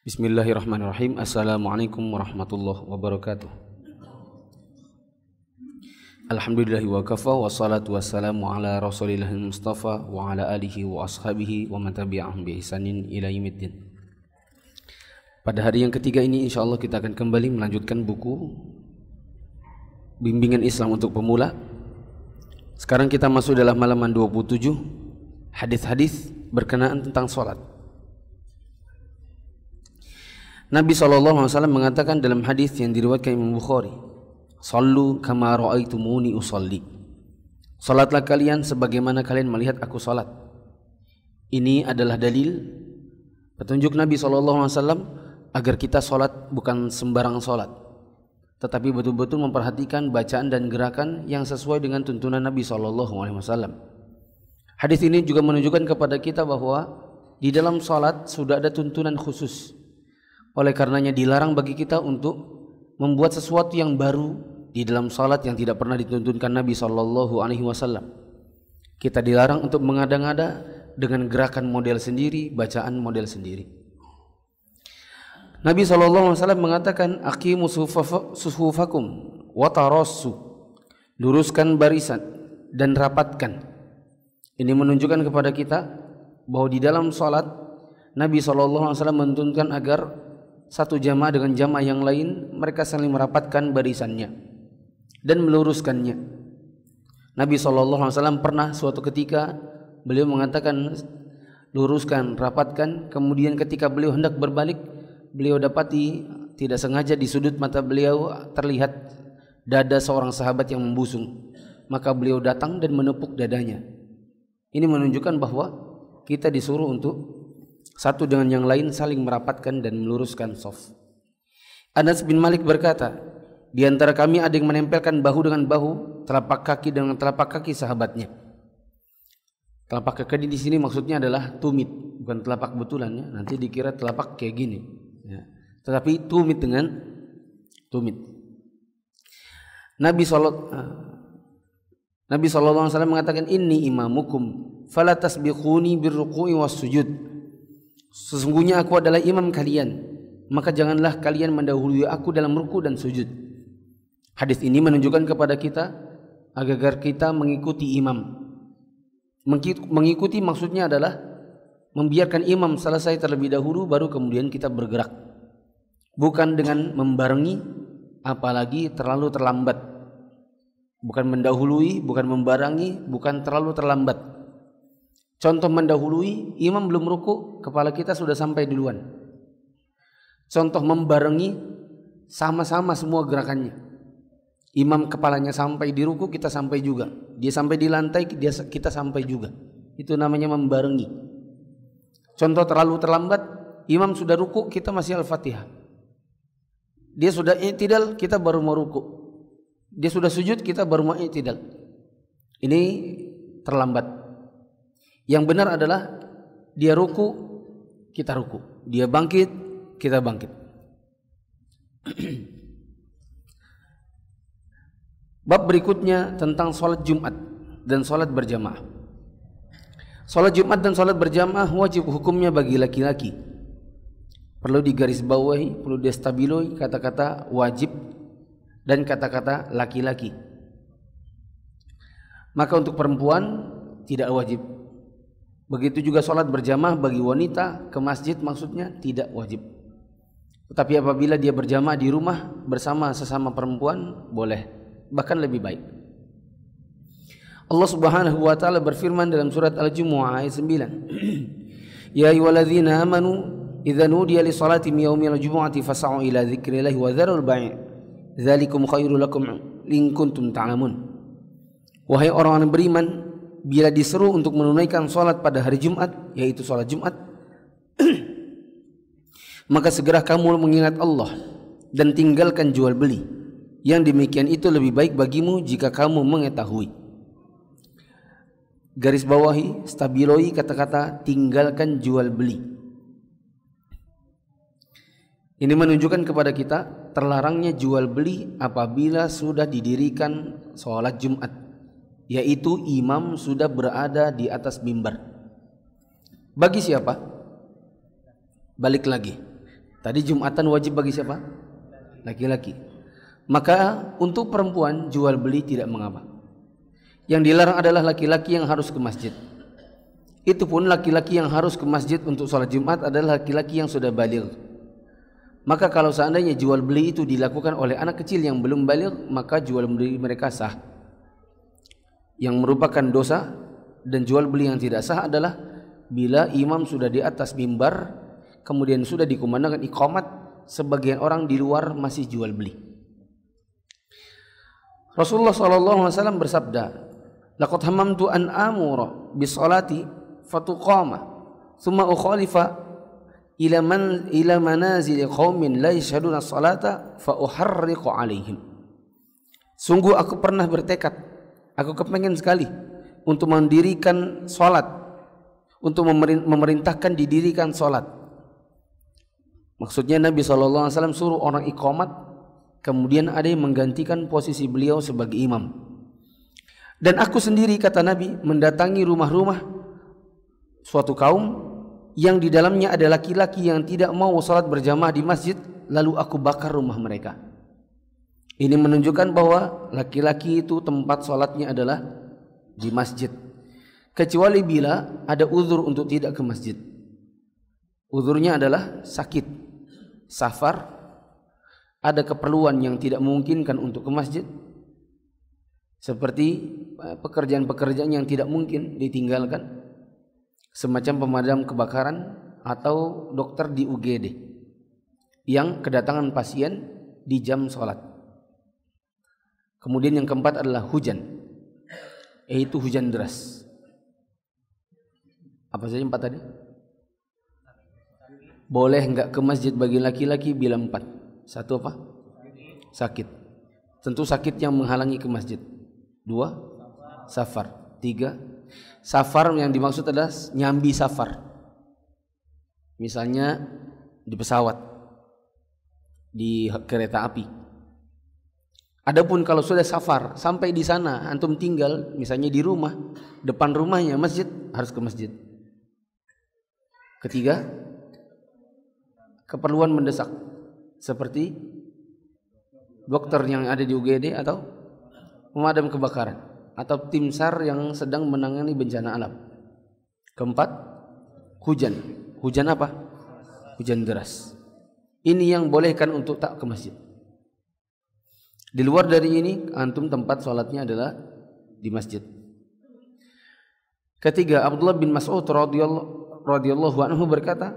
Bismillahirrahmanirrahim. Assalamualaikum warahmatullahi wabarakatuh. Alhamdulillahi wa kafa, wassalatu wassalamu ala rasulillahil mustafa wa ala alihi wa ashabihi wa man tabi'ahum bi ihsanin ila yaumiddin. Pada hari yang ketiga ini insyaallah kita akan kembali melanjutkan buku Bimbingan Islam untuk Pemula. Sekarang kita masuk dalam halaman 27, hadis-hadis berkenaan tentang salat. Nabi SAW mengatakan dalam hadis yang diriwayatkan Imam Bukhari, "Sallu kama ra'aitumuni usalli." Salatlah kalian sebagaimana kalian melihat aku salat. Ini adalah dalil petunjuk Nabi SAW agar kita salat bukan sembarang salat, tetapi betul-betul memperhatikan bacaan dan gerakan yang sesuai dengan tuntunan Nabi SAW. Hadis ini juga menunjukkan kepada kita bahwa di dalam salat sudah ada tuntunan khusus. Oleh karenanya dilarang bagi kita untuk membuat sesuatu yang baru di dalam salat yang tidak pernah dituntunkan Nabi SAW. Kita dilarang untuk mengada-ngada dengan gerakan model sendiri, bacaan model sendiri. Nabi SAW mengatakan, "Aqimu sufufakum wa tarassu." Luruskan barisan dan rapatkan. Ini menunjukkan kepada kita bahwa di dalam salat Nabi SAW menuntunkan agar satu jamaah dengan jamaah yang lain mereka saling merapatkan barisannya dan meluruskannya. Nabi SAW pernah suatu ketika beliau mengatakan luruskan, rapatkan. Kemudian ketika beliau hendak berbalik, beliau dapati tidak sengaja di sudut mata beliau terlihat dada seorang sahabat yang membusung. Maka beliau datang dan menepuk dadanya. Ini menunjukkan bahwa kita disuruh untuk satu dengan yang lain saling merapatkan dan meluruskan shaf. Anas bin Malik berkata, di antara kami ada yang menempelkan bahu dengan bahu, telapak kaki dengan telapak kaki sahabatnya. Telapak kaki di sini maksudnya adalah tumit, bukan telapak betulan ya. Nanti dikira telapak kayak gini ya. Tetapi tumit dengan tumit. Nabi SAW mengatakan, "Inni imamukum fala tasbiquni birruku'i was sujud." Sesungguhnya aku adalah imam kalian, maka janganlah kalian mendahului aku dalam ruku dan sujud. Hadis ini menunjukkan kepada kita agar kita mengikuti imam. Mengikuti maksudnya adalah membiarkan imam selesai terlebih dahulu baru kemudian kita bergerak. Bukan dengan membarengi, apalagi terlalu terlambat. Bukan mendahului, bukan membarengi, bukan terlalu terlambat. Contoh mendahului, imam belum ruku, kepala kita sudah sampai duluan. Contoh membarengi, sama-sama semua gerakannya. Imam kepalanya sampai di ruku, kita sampai juga. Dia sampai di lantai, kita sampai juga. Itu namanya membarengi. Contoh terlalu terlambat, imam sudah ruku, kita masih Al-Fatihah. Dia sudah i'tidal, kita baru mau ruku. Dia sudah sujud, kita baru mau i'tidal. Ini terlambat. Yang benar adalah dia ruku, kita ruku. Dia bangkit, kita bangkit. Bab berikutnya tentang sholat Jumat dan sholat berjamaah. Sholat Jumat dan sholat berjamaah wajib hukumnya bagi laki-laki. Perlu digarisbawahi, perlu distabiloi kata-kata wajib dan kata-kata laki-laki. Maka untuk perempuan tidak wajib. Begitu juga sholat berjamaah bagi wanita ke masjid maksudnya tidak wajib. Tetapi apabila dia berjamaah di rumah bersama sesama perempuan boleh, bahkan lebih baik. Allah Subhanahu wa taala berfirman dalam surat Al-Jumu'ah ayat 9. Ya ayyuhalladzina amanu idza nudiya lis-salati min yaumil jumu'ati fas'au ila dzikrillahi wa dzarul bai'. Dzalikum khairul lakum in kuntum ta'lamun. Wahai orang-orang beriman, bila diseru untuk menunaikan sholat pada hari Jumat, yaitu sholat Jumat, maka segera kamu mengingat Allah dan tinggalkan jual beli. Yang demikian itu lebih baik bagimu jika kamu mengetahui. Garis bawahi, stabiloi kata-kata tinggalkan jual beli. Ini menunjukkan kepada kita terlarangnya jual beli apabila sudah didirikan sholat Jumat, yaitu imam sudah berada di atas mimbar. Bagi siapa? Balik lagi, Tadi Jumatan wajib bagi siapa? Laki-laki. Maka untuk perempuan jual beli tidak mengapa. Yang dilarang adalah laki-laki yang harus ke masjid. Itu pun laki-laki yang harus ke masjid untuk sholat Jumat adalah laki-laki yang sudah baligh. Maka kalau seandainya jual beli itu dilakukan oleh anak kecil yang belum baligh, maka jual beli mereka sah. Yang merupakan dosa dan jual beli yang tidak sah adalah bila imam sudah di atas mimbar, kemudian sudah dikumandangkan iqamat, sebagian orang di luar masih jual beli. Rasulullah SAW bersabda, "Laqad hamamtu an amura bis salati fatuqama, thumma ukhalifa ila manazil qaumin la yashhaduna as-salata fa uharriqu alaihim." Sungguh aku pernah bertekad, aku kepengen sekali untuk mendirikan salat, untuk memerintahkan didirikan salat. Maksudnya Nabi SAW suruh orang iqamat, kemudian ada yang menggantikan posisi beliau sebagai imam. Dan aku sendiri, kata Nabi, mendatangi rumah-rumah suatu kaum yang di dalamnya ada laki-laki yang tidak mau salat berjamaah di masjid, lalu aku bakar rumah mereka. Ini menunjukkan bahwa laki-laki itu tempat salatnya adalah di masjid, kecuali bila ada uzur untuk tidak ke masjid. Uzurnya adalah sakit, safar, ada keperluan yang tidak memungkinkan untuk ke masjid, seperti pekerjaan-pekerjaan yang tidak mungkin ditinggalkan, semacam pemadam kebakaran atau dokter di UGD yang kedatangan pasien di jam sholat. Kemudian yang keempat adalah hujan, yaitu hujan deras. Apa saja empat tadi? Boleh enggak ke masjid bagi laki-laki bila empat. Satu apa? Sakit. Tentu sakit yang menghalangi ke masjid. Dua, safar. Tiga, safar yang dimaksud adalah nyambi safar. Misalnya di pesawat, di kereta api. Adapun kalau sudah safar sampai di sana, antum tinggal misalnya di rumah, depan rumahnya masjid, harus ke masjid. Ketiga, keperluan mendesak seperti dokter yang ada di UGD atau pemadam kebakaran atau tim SAR yang sedang menangani bencana alam. Keempat, hujan. Hujan apa? Hujan deras. Ini yang bolehkan untuk tak ke masjid. Di luar dari ini, antum tempat sholatnya adalah di masjid. Ketiga, Abdullah bin Mas'ud radhiyallahu anhu berkata,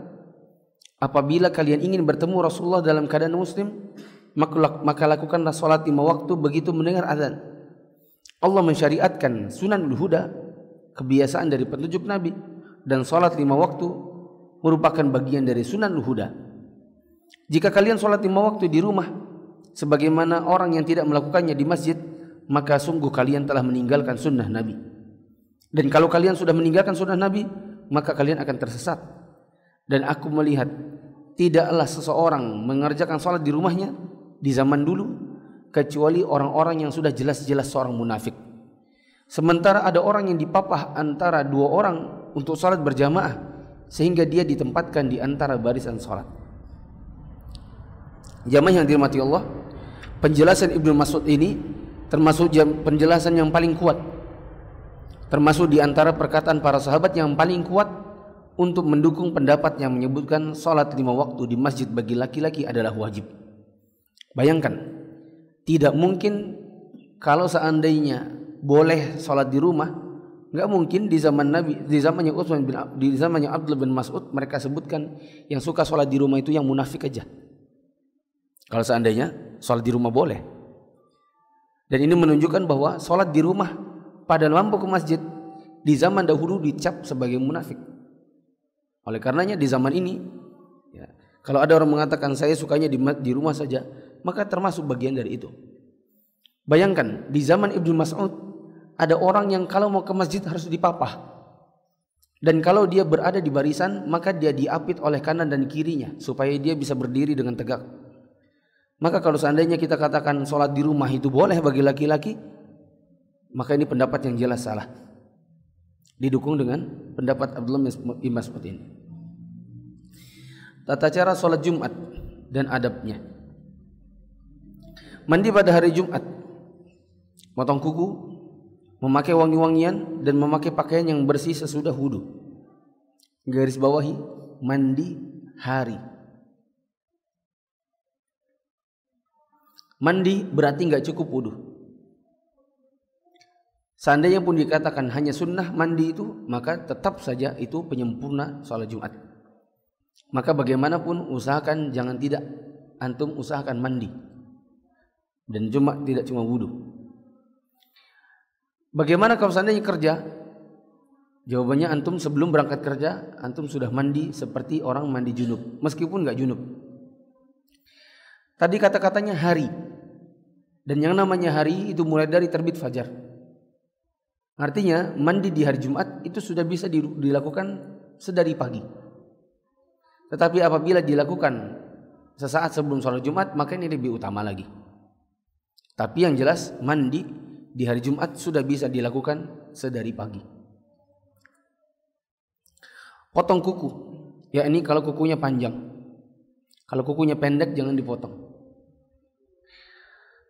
apabila kalian ingin bertemu Rasulullah dalam keadaan muslim, maka lakukanlah sholat 5 waktu begitu mendengar azan. Allah mensyariatkan sunanul huda, kebiasaan dari petunjuk Nabi, dan sholat 5 waktu merupakan bagian dari sunanul huda. Jika kalian sholat 5 waktu di rumah, sebagaimana orang yang tidak melakukannya di masjid, maka sungguh kalian telah meninggalkan sunnah Nabi. Dan kalau kalian sudah meninggalkan sunnah Nabi, maka kalian akan tersesat. Dan aku melihat tidaklah seseorang mengerjakan sholat di rumahnya di zaman dulu kecuali orang-orang yang sudah jelas-jelas seorang munafik. Sementara ada orang yang dipapah antara 2 orang untuk sholat berjamaah sehingga dia ditempatkan di antara barisan sholat. Jamaah yang dirahmati Allah, penjelasan Ibnu Mas'ud ini termasuk penjelasan yang paling kuat, termasuk di antara perkataan para sahabat yang paling kuat untuk mendukung pendapat yang menyebutkan salat 5 waktu di masjid bagi laki-laki adalah wajib. Bayangkan, tidak mungkin kalau seandainya boleh salat di rumah, nggak mungkin di zaman Nabi, di zamannya Utsman di zamannya Abdullah bin Mas'ud mereka sebutkan yang suka salat di rumah itu yang munafik aja. Kalau seandainya sholat di rumah boleh. Dan ini menunjukkan bahwa sholat di rumah pada lampu ke masjid di zaman dahulu dicap sebagai munafik. Oleh karenanya di zaman ini, ya, kalau ada orang mengatakan saya sukanya di rumah saja, maka termasuk bagian dari itu. Bayangkan di zaman Ibnu Mas'ud ada orang yang kalau mau ke masjid harus dipapah. Dan kalau dia berada di barisan, maka dia diapit oleh kanan dan kirinya supaya dia bisa berdiri dengan tegak. Maka kalau seandainya kita katakan sholat di rumah itu boleh bagi laki-laki, maka ini pendapat yang jelas salah. Didukung dengan pendapat Abdullah bin Mas'ud ini. Tata cara sholat Jumat. dan adabnya. Mandi pada hari Jumat, potong kuku, memakai wangi-wangian dan memakai pakaian yang bersih sesudah wudu. Garis bawahi, mandi hari. Mandi berarti nggak cukup wudu. Seandainya pun dikatakan hanya sunnah mandi itu, maka tetap saja itu penyempurna sholat Jumat. Maka bagaimanapun usahakan jangan tidak, antum usahakan mandi. Dan tidak cuma wudu. Bagaimana kalau seandainya kerja? Jawabannya antum sebelum berangkat kerja, antum sudah mandi seperti orang mandi junub, meskipun nggak junub. Tadi kata-katanya hari. Dan yang namanya hari itu mulai dari terbit fajar. Artinya mandi di hari Jumat itu sudah bisa dilakukan sedari pagi. Tetapi apabila dilakukan sesaat sebelum sholat Jumat, maka ini lebih utama lagi. Tapi yang jelas mandi di hari Jumat sudah bisa dilakukan sedari pagi. Potong kuku, ya ini kalau kukunya panjang. Kalau kukunya pendek jangan dipotong.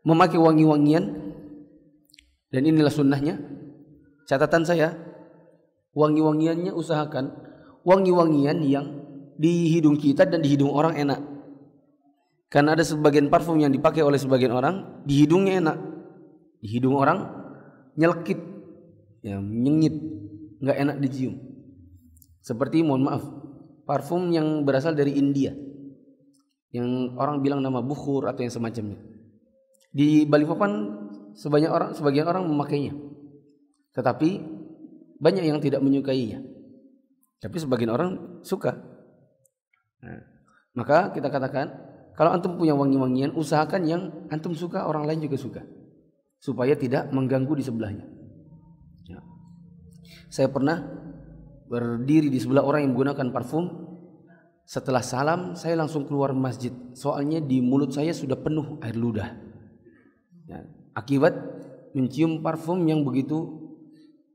Memakai wangi-wangian, dan inilah sunnahnya. Catatan saya, wangi-wangiannya usahakan wangi-wangian yang di hidung kita dan di hidung orang enak. Karena ada sebagian parfum yang dipakai oleh sebagian orang di hidungnya enak, di hidung orang nyelkit, ya menyengit, nggak enak dicium. Seperti mohon maaf, parfum yang berasal dari India, yang orang bilang nama bukhur atau yang semacamnya. Di Balikpapan sebagian orang memakainya, tetapi banyak yang tidak menyukainya. Tapi sebagian orang suka. Nah, maka kita katakan kalau antum punya wangi-wangian, usahakan yang antum suka orang lain juga suka, supaya tidak mengganggu di sebelahnya. Ya. Saya pernah berdiri di sebelah orang yang menggunakan parfum. Setelah salam, saya langsung keluar masjid. Soalnya di mulut saya sudah penuh air ludah. Ya, akibat mencium parfum yang begitu,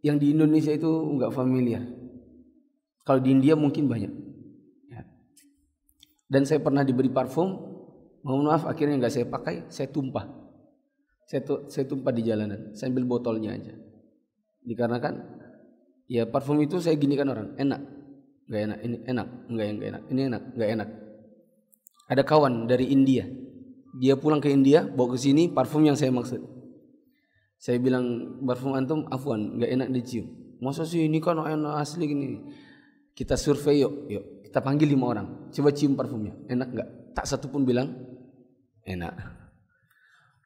yang di Indonesia itu enggak familiar. Kalau di India mungkin banyak. Ya. Dan saya pernah diberi parfum, mohon maaf akhirnya enggak saya pakai, saya tumpah. Saya tumpah di jalanan, saya ambil botolnya aja. Dikarenakan ya parfum itu saya ginikan orang, enak, enggak enak, ini enak, enggak enak, ini enak, enggak enak. Ada kawan dari India. Dia pulang ke India, bawa ke sini parfum yang saya maksud. Saya bilang, parfum antum afwan, nggak enak dicium. Masa sih ini kan enak asli gini. Kita survei yuk. Kita panggil 5 orang, coba cium parfumnya, enak nggak? Tak satu pun bilang enak.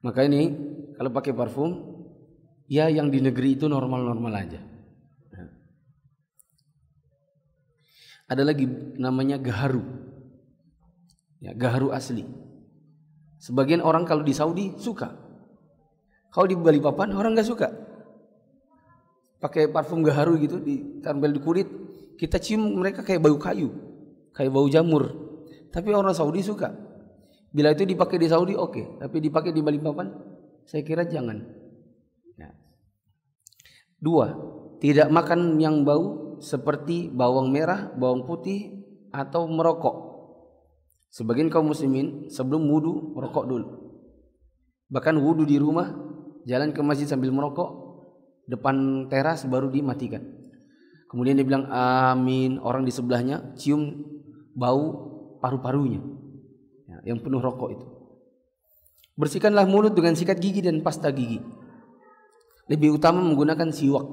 Maka ini kalau pakai parfum, ya yang di negeri itu normal-normal aja. Ada lagi namanya gaharu, ya gaharu asli. Sebagian orang kalau di Saudi suka, kalau di Balikpapan orang nggak suka. Pakai parfum gaharu gitu, ditempel di kulit, kita cium mereka kayak bau kayu, kayak bau jamur. Tapi orang Saudi suka. Bila itu dipakai di Saudi oke, tapi dipakai di Balikpapan, saya kira jangan. Ya. 2, tidak makan yang bau seperti bawang merah, bawang putih, atau merokok. Sebagian kaum muslimin sebelum wudu merokok dulu. Bahkan wudu di rumah, jalan ke masjid sambil merokok, depan teras baru dimatikan. Kemudian dia bilang amin, orang di sebelahnya cium bau paru-parunya, ya, yang penuh rokok itu. Bersihkanlah mulut dengan sikat gigi dan pasta gigi. Lebih utama menggunakan siwak.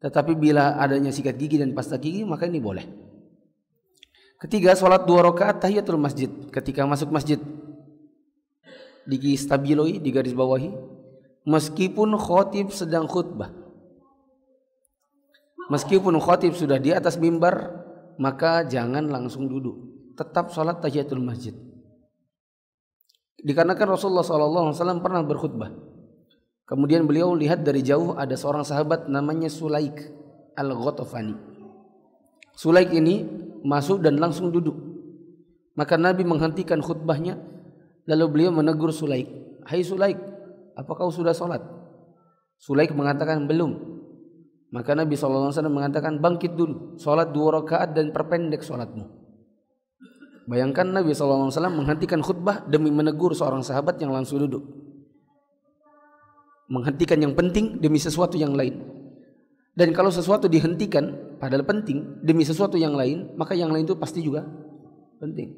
Tetapi bila adanya sikat gigi dan pasta gigi, maka ini boleh. 3, sholat 2 rakaat tahiyatul masjid. Ketika masuk masjid, distabiloi, digaris bawahi, meskipun khotib sedang khutbah. Meskipun khotib sudah di atas mimbar, maka jangan langsung duduk, tetap sholat tahiyatul masjid. Dikarenakan Rasulullah SAW pernah berkhutbah. Kemudian beliau lihat dari jauh ada seorang sahabat namanya Sulaik al-Ghatafani. Sulaik ini masuk dan langsung duduk. Maka Nabi menghentikan khutbahnya, lalu beliau menegur Sulaik, "Hai Sulaik, apa kau sudah sholat?" Sulaik mengatakan belum. Maka Nabi SAW mengatakan, "Bangkit dulu, sholat 2 rakaat dan perpendek sholatmu." Bayangkan Nabi SAW menghentikan khutbah demi menegur seorang sahabat yang langsung duduk. Menghentikan yang penting demi sesuatu yang lain. Dan kalau sesuatu dihentikan padahal penting demi sesuatu yang lain, maka yang lain itu pasti juga penting.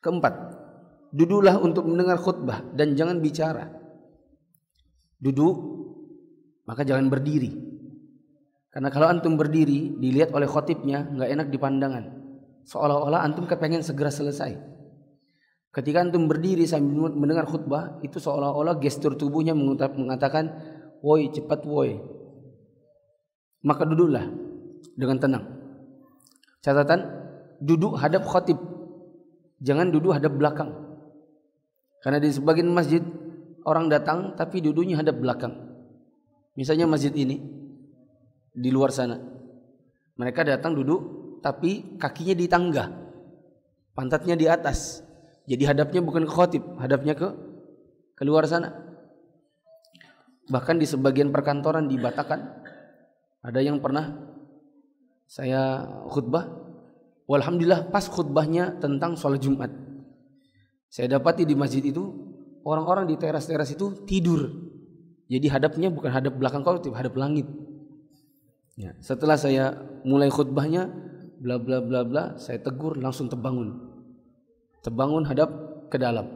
Keempat, duduklah untuk mendengar khutbah dan jangan bicara. Duduk, maka jangan berdiri. Karena kalau antum berdiri dilihat oleh khotibnya nggak enak dipandangan, seolah-olah antum kepengen segera selesai. Ketika antum berdiri sambil mendengar khutbah, itu seolah-olah gestur tubuhnya mengatakan, woi cepat woi. Maka duduklah dengan tenang. Catatan, duduk hadap khotib, jangan duduk hadap belakang. Karena di sebagian masjid orang datang tapi duduknya hadap belakang. Misalnya masjid ini, di luar sana mereka datang duduk tapi kakinya di tangga, pantatnya di atas, jadi hadapnya bukan ke khotib, hadapnya ke luar sana. Bahkan di sebagian perkantoran di Batakkan ada yang pernah saya khutbah, walhamdulillah pas khutbahnya tentang sholat Jumat, saya dapati di masjid itu orang-orang di teras-teras itu tidur, jadi hadapnya bukan hadap belakang khotib, hadap langit. Ya, setelah saya mulai khutbahnya bla bla bla bla, saya tegur langsung terbangun hadap ke dalam.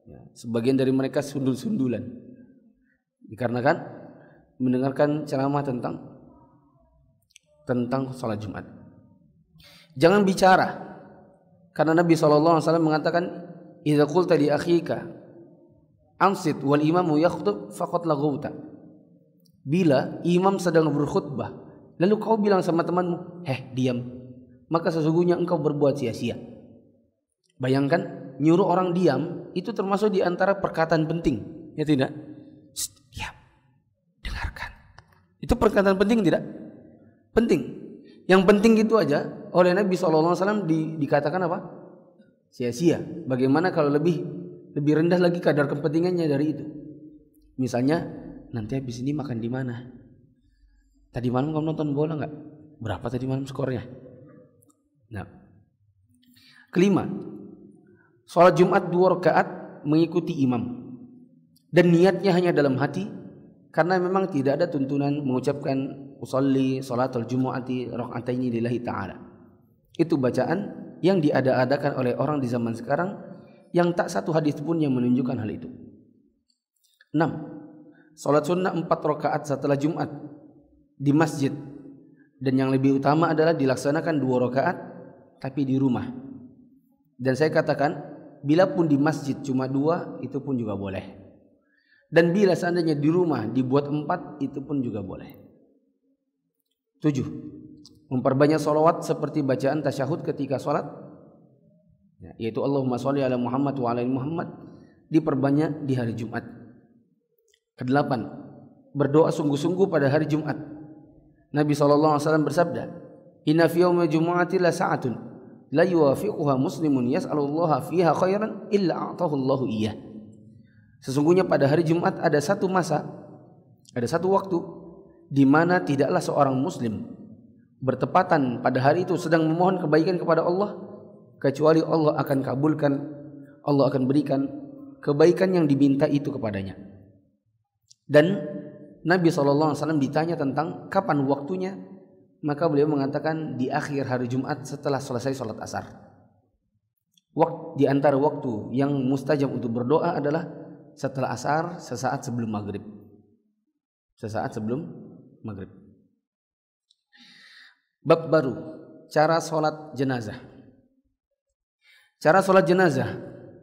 Ya, sebagian dari mereka sundul-sundulan dikarenakan mendengarkan ceramah tentang sholat Jumat. Jangan bicara, karena Nabi SAW mengatakan, idza qulta li akhika ansit wal imamu yakhtub faqad laghawta. Bila imam sedang berkhutbah lalu kau bilang sama temanmu, diam, maka sesungguhnya engkau berbuat sia-sia. Bayangkan, nyuruh orang diam itu termasuk di antara perkataan penting, ya tidak? Diam, dengarkan. Itu perkataan penting tidak? Penting. Yang penting itu aja oleh Nabi SAW dikatakan apa? Sia-sia. Bagaimana kalau lebih rendah lagi kadar kepentingannya dari itu? Misalnya, nanti habis ini makan di mana? Tadi malam kamu nonton bola nggak? Berapa tadi malam skornya? Nah, kelima, sholat Jumat 2 rakaat mengikuti imam dan niatnya hanya dalam hati, karena memang tidak ada tuntunan mengucapkan usolli sholatul jumu'ati raka'ataini lillahi ta'ala. Itu bacaan yang diada-adakan oleh orang di zaman sekarang yang tak satu hadis pun yang menunjukkan hal itu. 6. Sholat sunnah 4 rakaat setelah Jumat di masjid, dan yang lebih utama adalah dilaksanakan 2 rakaat tapi di rumah. Dan saya katakan, bila pun di masjid cuma 2 itu pun juga boleh, dan bila seandainya di rumah dibuat 4 itu pun juga boleh. 7. Memperbanyak sholawat seperti bacaan tasyahud ketika sholat, yaitu Allahumma sholli ala Muhammad wa ala ali Muhammad, diperbanyak di hari Jumat. Ke-8. Berdoa sungguh-sungguh pada hari Jumat. Nabi SAW bersabda, inna fi yaumil jumu'ati la sa'atun la yuwafiquha muslimun yas'alullaha fiha khairan illa a'tahu Allahu iyyah. Sesungguhnya pada hari Jumat ada satu masa, ada satu waktu di mana tidaklah seorang muslim bertepatan pada hari itu sedang memohon kebaikan kepada Allah, kecuali Allah akan kabulkan, Allah akan berikan kebaikan yang diminta itu kepadanya. Dan Nabi SAW ditanya tentang kapan waktunya, maka beliau mengatakan di akhir hari Jumat setelah selesai sholat asar. Di antara waktu yang mustajab untuk berdoa adalah setelah asar, sesaat sebelum maghrib. Sesaat sebelum maghrib. Bab baru, cara sholat jenazah. Cara sholat jenazah,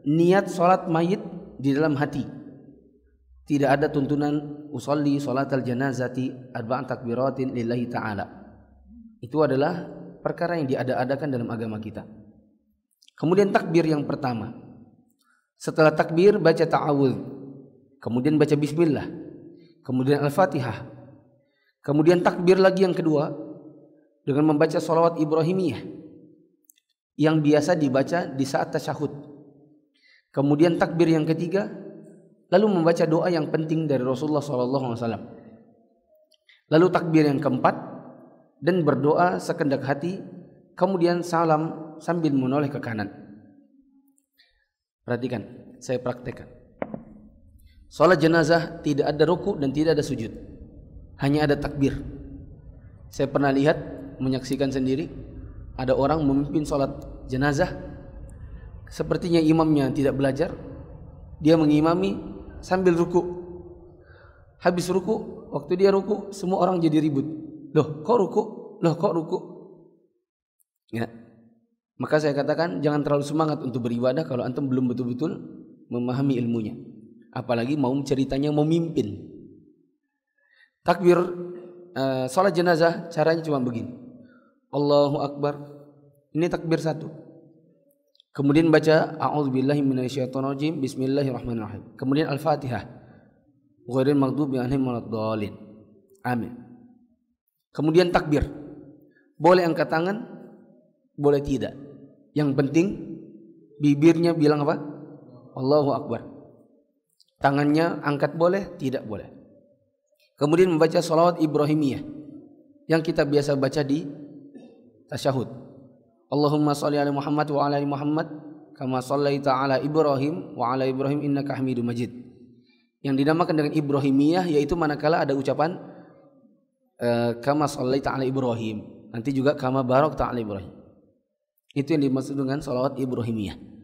niat sholat mayit di dalam hati. Tidak ada tuntunan usolli sholatal janazati arba'an takbiratin lillahi ta'ala. Itu adalah perkara yang diada-adakan dalam agama kita. Kemudian takbir yang pertama. Setelah takbir baca ta'awudz, kemudian baca bismillah, kemudian al-fatihah. Kemudian takbir lagi yang kedua dengan membaca sholawat Ibrahimiyah yang biasa dibaca di saat tasyahud. Kemudian takbir yang ketiga, lalu membaca doa yang penting dari Rasulullah SAW. Lalu takbir yang keempat, dan berdoa sekendak hati kemudian salam sambil menoleh ke kanan. Perhatikan, saya praktekkan. Salat jenazah tidak ada ruku dan tidak ada sujud, hanya ada takbir. Saya pernah lihat, menyaksikan sendiri, ada orang memimpin salat jenazah, sepertinya imamnya tidak belajar, dia mengimami sambil ruku. Habis ruku, waktu dia ruku, semua orang jadi ribut. Loh, kok ruku? Loh, kok ruku? Ya. Maka saya katakan jangan terlalu semangat untuk beribadah kalau antum belum betul-betul memahami ilmunya. Apalagi mau ceritanya memimpin. Takbir salat jenazah caranya cuma begini. Allahu Akbar. Ini takbir satu. Kemudian baca a'udzubillahi minasyaitonirrajim, bismillahirrahmanirrahim. Kemudian Al-Fatihah. Ghairil maghdubi 'alaihim waladdallin. Amin. Kemudian takbir. Boleh angkat tangan, boleh tidak. Yang penting bibirnya bilang apa? Allahu Akbar. Tangannya angkat boleh, tidak boleh. Kemudian membaca shalawat Ibrahimiyah yang kita biasa baca di tasyahud. Allahumma shalli ala Muhammad wa ala ali Muhammad kama shallaita ala Ibrahim wa ala Ibrahim innaka Hamidum Majid. Yang dinamakan dengan Ibrahimiyah yaitu manakala ada ucapan kama shallaita ala Ibrahim, nanti juga kama barakta ala Ibrahim. Itu yang dimaksud dengan shalawat Ibrahimiyah.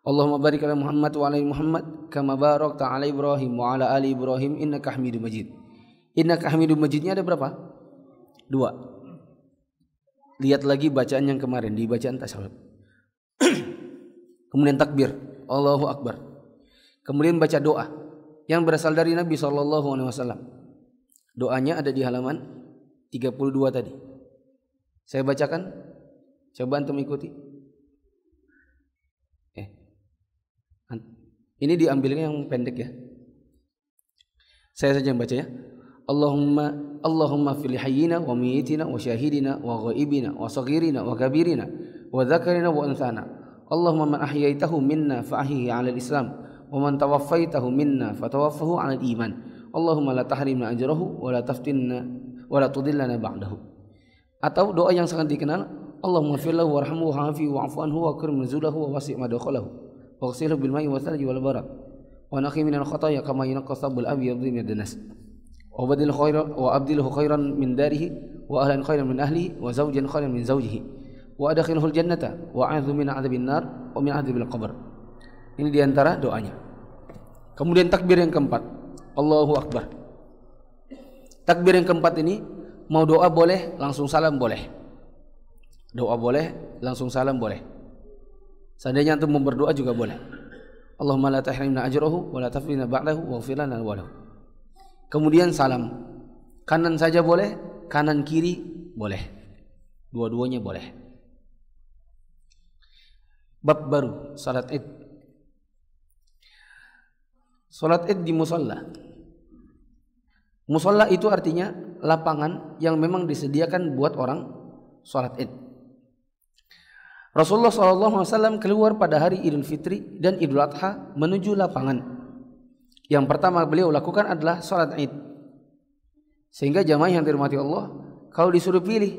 Allahumma barik ala Muhammad wa ala ali Muhammad kama barakta ala Ibrahim wa ala ali Ibrahim innaka Hamidum Majid. Innaka Hamidum Majidnya ada berapa? 2. Lihat lagi bacaan yang kemarin di bacaan tasyahud. Kemudian takbir, Allahu Akbar. Kemudian baca doa yang berasal dari Nabi SAW. Doanya ada di halaman 32 tadi. Saya bacakan, coba antum ikuti. Ini diambilnya yang pendek ya. Saya saja yang baca ya. Allahumma fil hayyina wa mayyitina wa syahidina wa ghaibina wa saghirina wa kabirina wa dzakarina wa unthana. Allahumma man ahyaitahu minna fa ahyihi 'ala al-islam wa man tawaffaitahu minna fa tawaffahu 'ala al-iman. Allahumma la tahrimna ajrahu wa la taftinna wa la tudillana ba'dahu. Atau doa yang sangat dikenal, Allahumma ighfir lahu warhamhu wa'afihi wa'fu anhu wa akrim nuzulahu wa wasi' madkhalahu waghsilhu bil ma'i wal thalji wal barad wa naqi minal khataaya kama yunqqa thawbul abyad min ad-danas. وأبدله خيرا من داره وأهلا خيرا من أهله وزوجا خيرا من زوجه وأدخله الجنة وأعوذ من عذاب النار ومن عذاب القبر. Ini diantara doanya. Kemudian takbir yang keempat, Allahu Akbar. Takbir yang keempat ini mau doa boleh, langsung salam boleh. Doa boleh, langsung salam boleh. Seandainya antum mau berdoa juga boleh. Allahumma la tahrimna ajrahu wa la taftina ba'dahu waghfir lana wa lahu. Kemudian salam, kanan saja boleh, kanan kiri boleh, dua-duanya boleh. Bab baru, salat Id. Salat Id di musalla. Musalla itu artinya lapangan yang memang disediakan buat orang salat Id. Rasulullah SAW keluar pada hari Idul Fitri dan Idul Adha menuju lapangan. Yang pertama beliau lakukan adalah salat Id. Sehingga jamaah yang dirahmati Allah, kalau disuruh pilih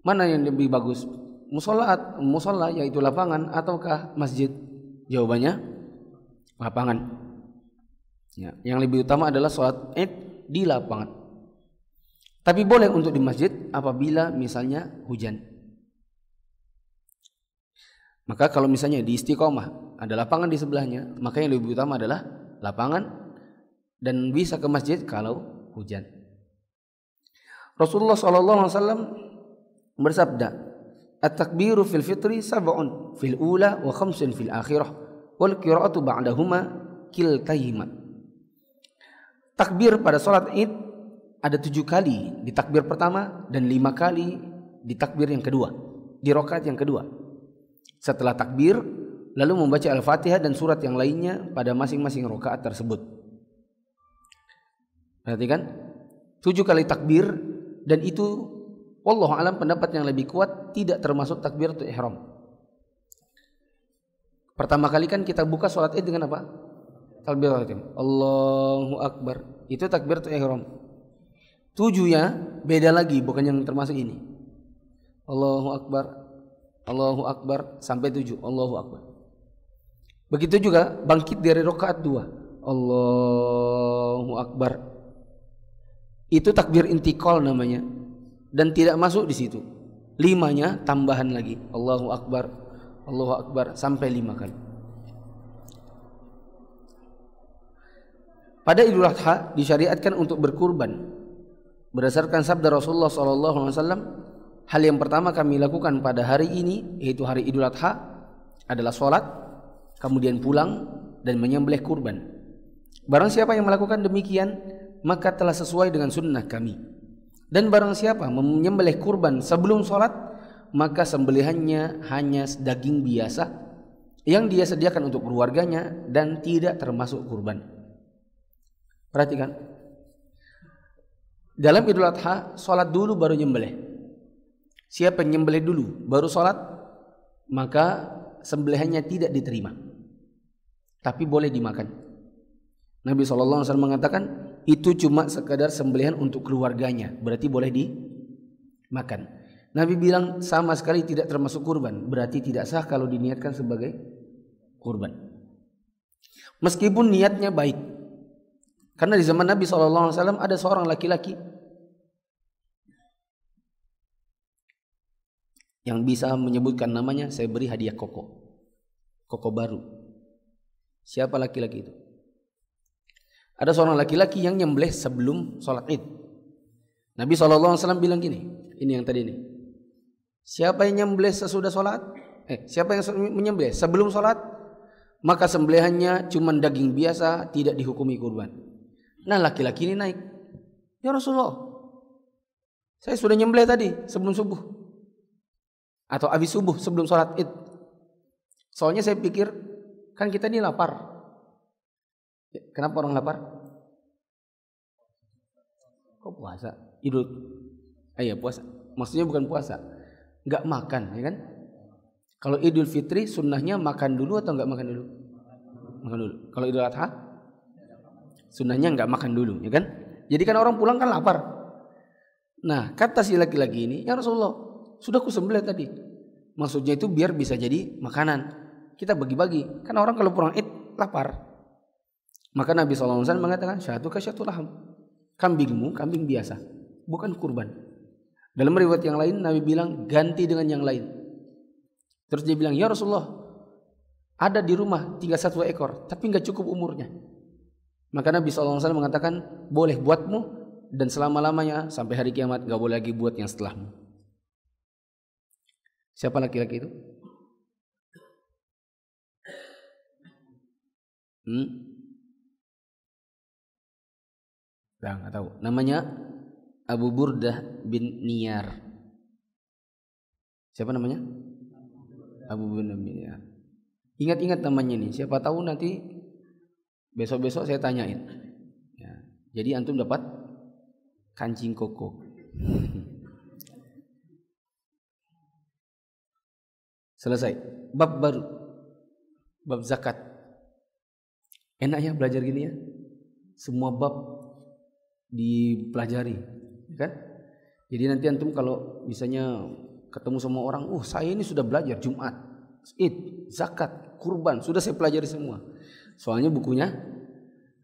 mana yang lebih bagus, musalla yaitu lapangan ataukah masjid? Jawabannya lapangan. Ya, yang lebih utama adalah salat Id di lapangan. Tapi boleh untuk di masjid apabila misalnya hujan. Maka kalau misalnya di Istiqomah ada lapangan di sebelahnya, maka yang lebih utama adalah lapangan dan bisa ke masjid kalau hujan. Rasulullah SAW bersabda, "At-takbiru fil fitri sab'un fil ula wa khamsun fil akhirah wal qira'atu ba'dahuma kiltayhima." Takbir pada salat Id ada 7 kali di takbir pertama dan 5 kali di takbir yang kedua, di rakaat yang kedua. Setelah takbir lalu membaca Al-Fatihah dan surat yang lainnya pada masing-masing rakaat tersebut. Perhatikan, 7 kali takbir, dan itu wallahu alam pendapat yang lebih kuat tidak termasuk takbiratul ihram. Pertama kali kan kita buka salat Id dengan apa? Takbiratul ihram. Allahu Akbar. Itu takbiratul ihram. 7-nya beda lagi, bukan yang termasuk ini. Allahu Akbar, Allahu Akbar sampai 7, Allahu Akbar. Begitu juga bangkit dari rakaat 2, Allahu Akbar. Itu takbir intikal namanya, dan tidak masuk di situ. 5-nya tambahan lagi, Allahu Akbar sampai 5 kali. Pada Idul Adha disyariatkan untuk berkurban. Berdasarkan sabda Rasulullah SAW, hal yang pertama kami lakukan pada hari ini, yaitu hari Idul Adha, adalah sholat, kemudian pulang dan menyembelih kurban. Barang siapa yang melakukan demikian, maka telah sesuai dengan sunnah kami. Dan barang siapa menyembelih kurban sebelum sholat, maka sembelihannya hanya daging biasa yang dia sediakan untuk keluarganya dan tidak termasuk kurban. Perhatikan, dalam Idul Adha sholat dulu baru nyembelih. Siapa yang nyembelih dulu baru sholat, maka sembelihannya tidak diterima, tapi boleh dimakan. Nabi SAW mengatakan itu cuma sekadar sembelihan untuk keluarganya, berarti boleh dimakan. Nabi bilang sama sekali tidak termasuk kurban, berarti tidak sah kalau diniatkan sebagai kurban, meskipun niatnya baik. Karena di zaman Nabi SAW ada seorang laki-laki yang bisa menyebutkan namanya, saya beri hadiah koko baru. Siapa laki-laki itu? Ada seorang laki-laki yang nyembelih sebelum sholat Id. Nabi SAW bilang gini, ini yang tadi ini. Siapa yang nyembelih sesudah sholat? Siapa yang menyembelih sebelum sholat, maka sembelihannya cuma daging biasa, tidak dihukumi kurban. Nah, laki-laki ini naik, ya Rasulullah, saya sudah nyembelih tadi sebelum subuh atau habis subuh sebelum sholat Id. Soalnya saya pikir kan kita ini lapar. Kenapa orang lapar? Kok puasa? Idul, puasa. Maksudnya bukan puasa, nggak makan, ya kan? Kalau Idul Fitri sunnahnya makan dulu atau nggak makan dulu? Makan dulu. Kalau Idul Adha sunnahnya nggak makan dulu, ya kan? Jadi kan orang pulang kan lapar. Nah, kata si laki-laki ini, ya Rasulullah, sudah kusembelih tadi. Maksudnya itu biar bisa jadi makanan. Kita bagi-bagi. Kan orang kalau pulang Id lapar. Maka Nabi SAW mengatakan, syatuka syatu laham. Kambingmu kambing biasa, bukan kurban. Dalam riwayat yang lain Nabi bilang ganti dengan yang lain. Terus dia bilang, ya Rasulullah, ada di rumah tinggal 1 ekor, tapi nggak cukup umurnya. Maka Nabi SAW mengatakan, boleh buatmu, dan selama-lamanya sampai hari kiamat gak boleh lagi buat yang setelahmu. Siapa laki-laki itu? Gak tahu. Namanya Abu Burdah bin Niyar. Siapa namanya? Abu Burdah bin Niyar. Ingat-ingat namanya nih. Siapa tahu nanti besok-besok saya tanyain. Ya, jadi antum dapat kancing koko. Selesai. Bab baru. Bab zakat. Enak ya belajar gini ya. Semua bab dipelajari, kan? Jadi nanti antum kalau misalnya ketemu sama orang, saya ini sudah belajar Jumat, Id, zakat, kurban, sudah saya pelajari semua. Soalnya bukunya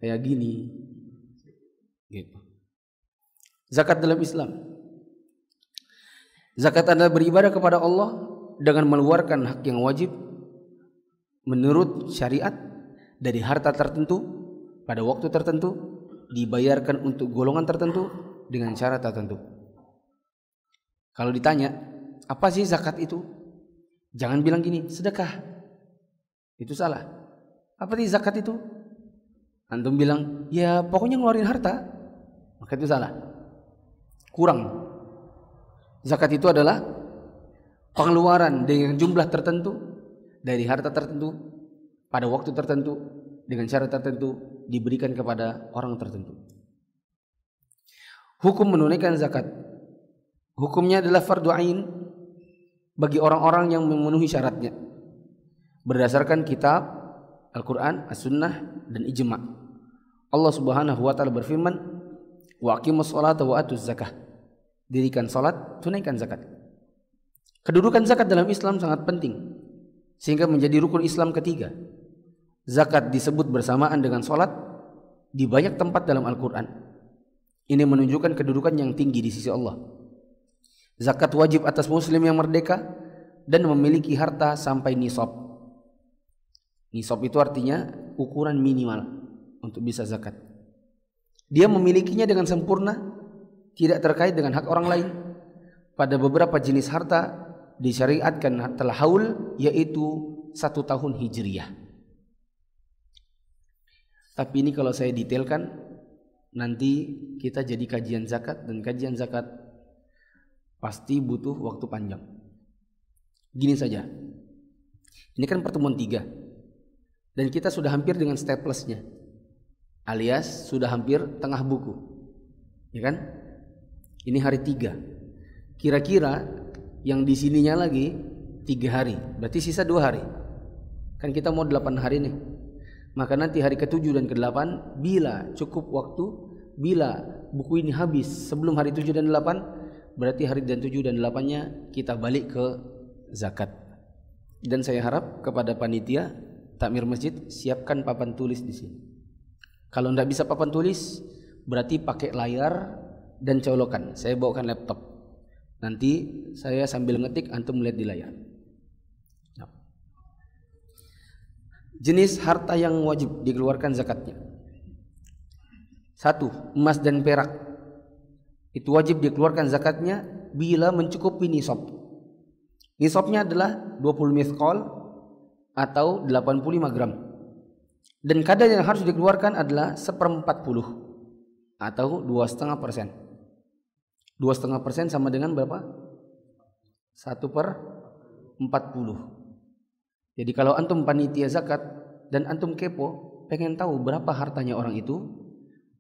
kayak gini. Gitu. Zakat dalam Islam. Zakat adalah beribadah kepada Allah dengan mengeluarkan hak yang wajib menurut syariat dari harta tertentu pada waktu tertentu, dibayarkan untuk golongan tertentu dengan cara tertentu. Kalau ditanya, apa sih zakat itu? Jangan bilang gini, sedekah. Itu salah. Apa sih zakat itu? Antum bilang, ya pokoknya ngeluarin harta. Maka itu salah. Kurang. Zakat itu adalah pengeluaran dengan jumlah tertentu dari harta tertentu pada waktu tertentu dengan cara tertentu diberikan kepada orang tertentu. Hukum menunaikan zakat. Hukumnya adalah fardu ain bagi orang-orang yang memenuhi syaratnya. Berdasarkan kitab Al-Quran, As-Sunnah, dan Ijma'. Allah Subhanahu wa ta'ala berfirman, wa aqimus sholata wa atuz zakah. Dirikan salat, tunaikan zakat. Kedudukan zakat dalam Islam sangat penting sehingga menjadi rukun Islam ketiga. Zakat disebut bersamaan dengan sholat di banyak tempat dalam Al-Quran. Ini menunjukkan kedudukan yang tinggi di sisi Allah. Zakat wajib atas muslim yang merdeka dan memiliki harta sampai nisab. Nisab itu artinya ukuran minimal untuk bisa zakat. Dia memilikinya dengan sempurna, tidak terkait dengan hak orang lain. Pada beberapa jenis harta disyariatkan telah haul, yaitu 1 tahun hijriyah. Tapi ini kalau saya detailkan, nanti kita jadi kajian zakat, dan kajian zakat pasti butuh waktu panjang. Gini saja, ini kan pertemuan 3, dan kita sudah hampir dengan staples-nya, alias sudah hampir tengah buku, ya kan? Ini hari 3. Kira-kira yang di sininya lagi 3 hari, berarti sisa 2 hari. Kan kita mau 8 hari nih. Maka nanti hari ke-7 dan ke-8, bila cukup waktu, bila buku ini habis sebelum hari 7 dan 8, berarti hari dan 7 dan 8-nya kita balik ke zakat. Dan saya harap kepada panitia takmir masjid, siapkan papan tulis di sini. Kalau tidak bisa papan tulis, berarti pakai layar dan colokan. Saya bawakan laptop. Nanti saya sambil ngetik, antum melihat di layar. Jenis harta yang wajib dikeluarkan zakatnya. 1. Emas dan perak. Itu wajib dikeluarkan zakatnya bila mencukupi nisab. Nisabnya adalah 20 mithqal atau 85 gram. Dan kadar yang harus dikeluarkan adalah 1/40 atau 2,5%. 2,5% sama dengan berapa? 1/40. Jadi kalau antum panitia zakat dan antum kepo, pengen tahu berapa hartanya orang itu,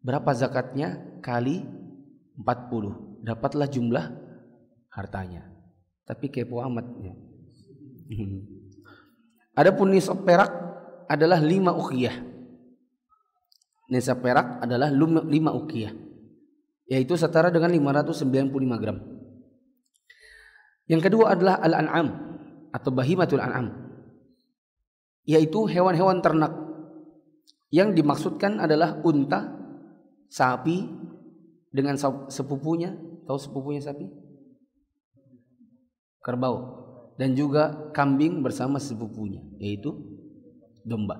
berapa zakatnya kali 40, dapatlah jumlah hartanya. Tapi kepo amat ya. Adapun nisab perak adalah 5 uqiyah. Nisab perak adalah 5 uqiyah, yaitu setara dengan 595 gram. Yang kedua adalah al-an'am atau bahimatul an'am, yaitu hewan-hewan ternak. Yang dimaksudkan adalah unta, sapi dengan sepupunya. Tahu sepupunya sapi? Kerbau. Dan juga kambing bersama sepupunya, yaitu domba.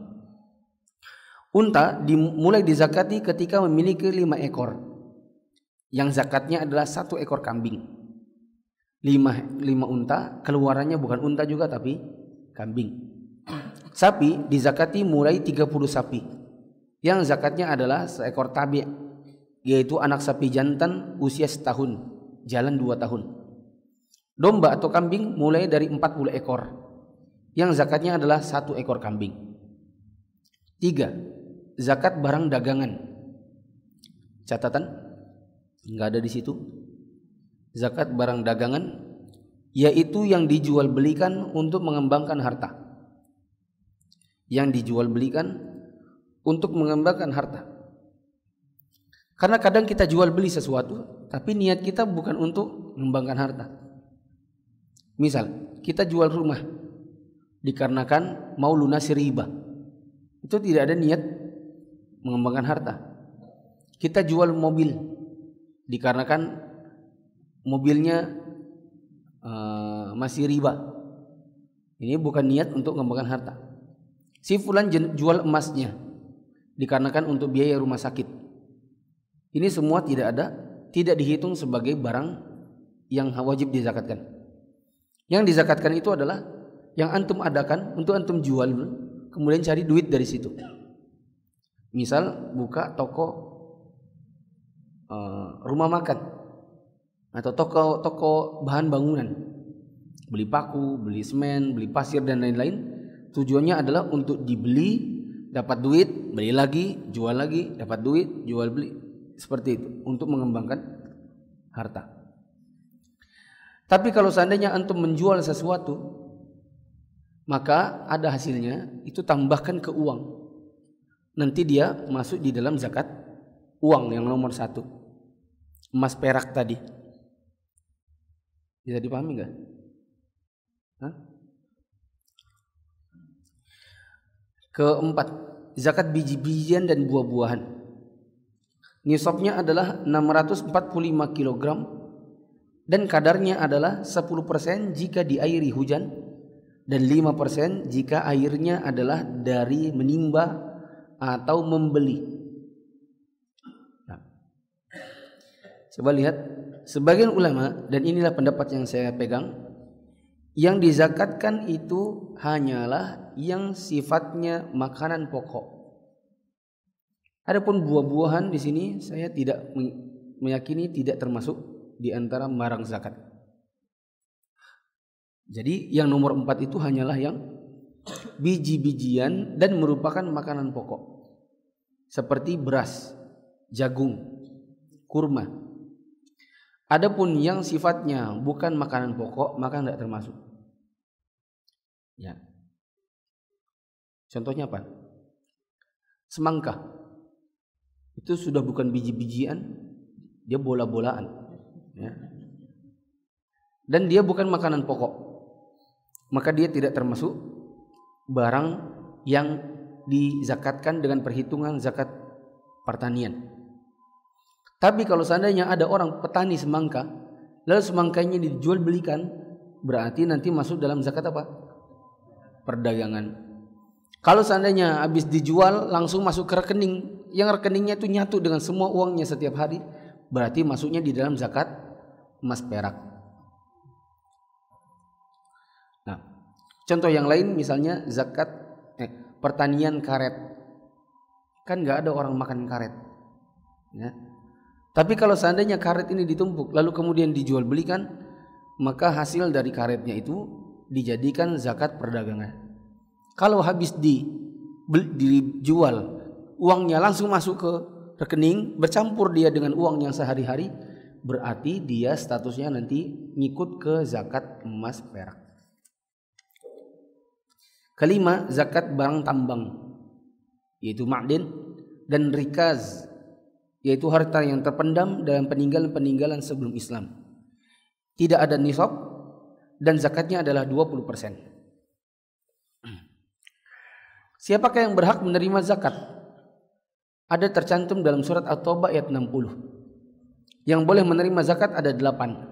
Unta dimulai dizakati ketika memiliki 5 ekor. Yang zakatnya adalah 1 ekor kambing. 5 unta, keluarannya bukan unta juga tapi kambing. Sapi dizakati mulai 30 sapi. Yang zakatnya adalah seekor tabi', yaitu anak sapi jantan usia setahun, jalan 2 tahun. Domba atau kambing mulai dari 40 ekor. Yang zakatnya adalah 1 ekor kambing. 3. Zakat barang dagangan. Catatan? Enggak ada di situ. Zakat barang dagangan, yaitu yang dijual belikan untuk mengembangkan harta. Yang dijual belikan untuk mengembangkan harta. Karena kadang kita jual beli sesuatu, tapi niat kita bukan untuk mengembangkan harta. Misal, kita jual rumah dikarenakan mau lunasi riba. Itu tidak ada niat mengembangkan harta. Kita jual mobil dikarenakan mobilnya masih riba. Ini bukan niat untuk mengembangkan harta. Si fulan jual emasnya dikarenakan untuk biaya rumah sakit. Ini semua tidak dihitung sebagai barang yang wajib dizakatkan. Yang dizakatkan itu adalah yang antum adakan untuk antum jual, kemudian cari duit dari situ. Misal buka toko rumah makan atau toko bahan bangunan, beli paku, beli semen, beli pasir dan lain-lain. Tujuannya adalah untuk dibeli, dapat duit, beli lagi, jual lagi, dapat duit, jual beli. Seperti itu, untuk mengembangkan harta. Tapi kalau seandainya antum menjual sesuatu, maka ada hasilnya, itu tambahkan ke uang. Nanti dia masuk di dalam zakat uang yang nomor 1. Emas perak tadi. Bisa dipahami enggak? Keempat, zakat biji-bijian dan buah-buahan. Nisabnya adalah 645 kg dan kadarnya adalah 10% jika diairi hujan dan 5% jika airnya adalah dari menimba atau membeli. Nah, coba lihat, sebagian ulama, dan inilah pendapat yang saya pegang, yang dizakatkan itu hanyalah yang sifatnya makanan pokok. Adapun buah-buahan di sini saya tidak meyakini tidak termasuk di antara barang zakat. Jadi yang nomor 4 itu hanyalah yang biji-bijian dan merupakan makanan pokok, seperti beras, jagung, kurma. Adapun yang sifatnya bukan makanan pokok maka tidak termasuk. Ya. Contohnya apa? Semangka. Itu sudah bukan biji-bijian, dia bola-bolaan, ya. Dan dia bukan makanan pokok, maka dia tidak termasuk barang yang dizakatkan dengan perhitungan zakat pertanian. Tapi kalau seandainya ada orang petani semangka, lalu semangkanya dijual belikan, berarti nanti masuk dalam zakat apa? Perdagangan. Kalau seandainya habis dijual langsung masuk ke rekening, yang rekeningnya itu nyatu dengan semua uangnya setiap hari, berarti masuknya di dalam zakat emas perak. Nah, contoh yang lain misalnya zakat pertanian karet. Kan nggak ada orang makan karet, ya. Tapi kalau seandainya karet ini ditumpuk lalu kemudian dijual belikan, maka hasil dari karetnya itu dijadikan zakat perdagangan. Kalau habis dijual, uangnya langsung masuk ke rekening, bercampur dia dengan uang yang sehari-hari, berarti dia statusnya nanti ngikut ke zakat emas perak. Kelima, zakat barang tambang, yaitu ma'din dan rikaz, yaitu harta yang terpendam dalam peninggalan-peninggalan sebelum Islam. Tidak ada nisab dan zakatnya adalah 20%. Siapakah yang berhak menerima zakat? Ada tercantum dalam surat At-Taubah ayat 60. Yang boleh menerima zakat ada 8.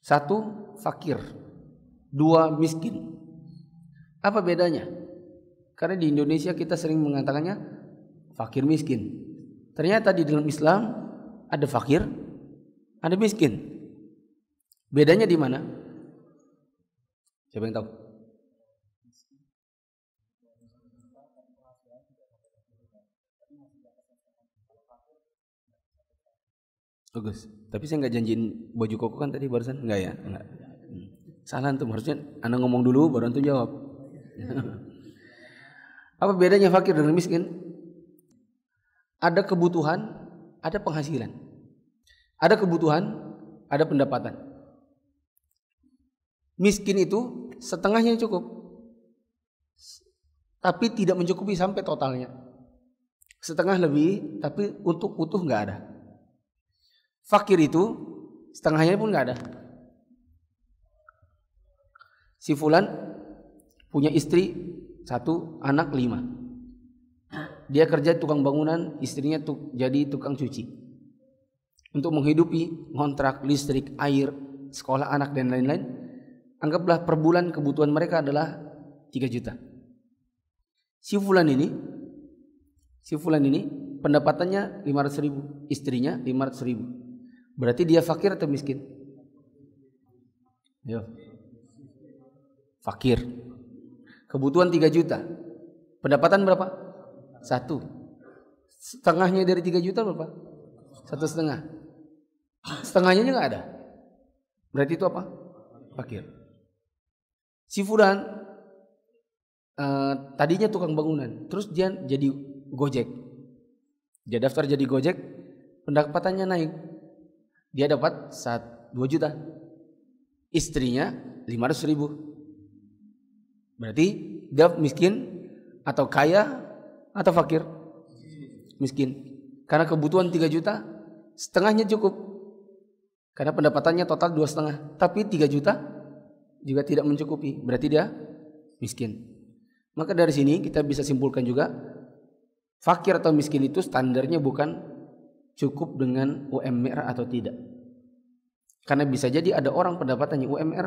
1. Fakir. 2. Miskin. Apa bedanya? Karena di Indonesia kita sering mengatakannya fakir miskin. Ternyata di dalam Islam ada fakir, ada miskin. Bedanya di mana? Siapa yang tahu? Bagus. Tapi saya nggak janjiin baju koko kan tadi barusan, nggak ya? Nggak. Salah antum, harusnya Anda ngomong dulu baru antum jawab. Apa bedanya fakir dan miskin? Ada kebutuhan, ada penghasilan. Ada kebutuhan, ada pendapatan. Miskin itu setengahnya cukup, tapi tidak mencukupi sampai totalnya. Setengah lebih, tapi untuk utuh nggak ada. Fakir itu setengahnya pun nggak ada. Si fulan punya istri 1, anak 5. Dia kerja tukang bangunan, istrinya jadi tukang cuci. Untuk menghidupi kontrak listrik, air, sekolah anak dan lain-lain, anggaplah per bulan kebutuhan mereka adalah 3 juta. Si fulan ini pendapatannya 500.000, istrinya 500.000. Berarti dia fakir atau miskin? Yo. Fakir. Kebutuhan 3 juta. Pendapatan berapa? 1. Setengahnya dari 3 juta berapa? 1,5. Setengahnya nggak ada. Berarti itu apa? Fakir. Si fulan tadinya tukang bangunan, terus dia jadi Gojek. Dia daftar jadi Gojek, pendapatannya naik. Dia dapat 2 juta. Istrinya 500.000. Berarti dia miskin atau kaya atau fakir? Miskin. Karena kebutuhan 3 juta, setengahnya cukup. Karena pendapatannya total 2,5. Tapi 3 juta juga tidak mencukupi, berarti dia miskin. Maka dari sini kita bisa simpulkan juga fakir atau miskin itu standarnya bukan cukup dengan UMR atau tidak. Karena bisa jadi ada orang pendapatannya UMR,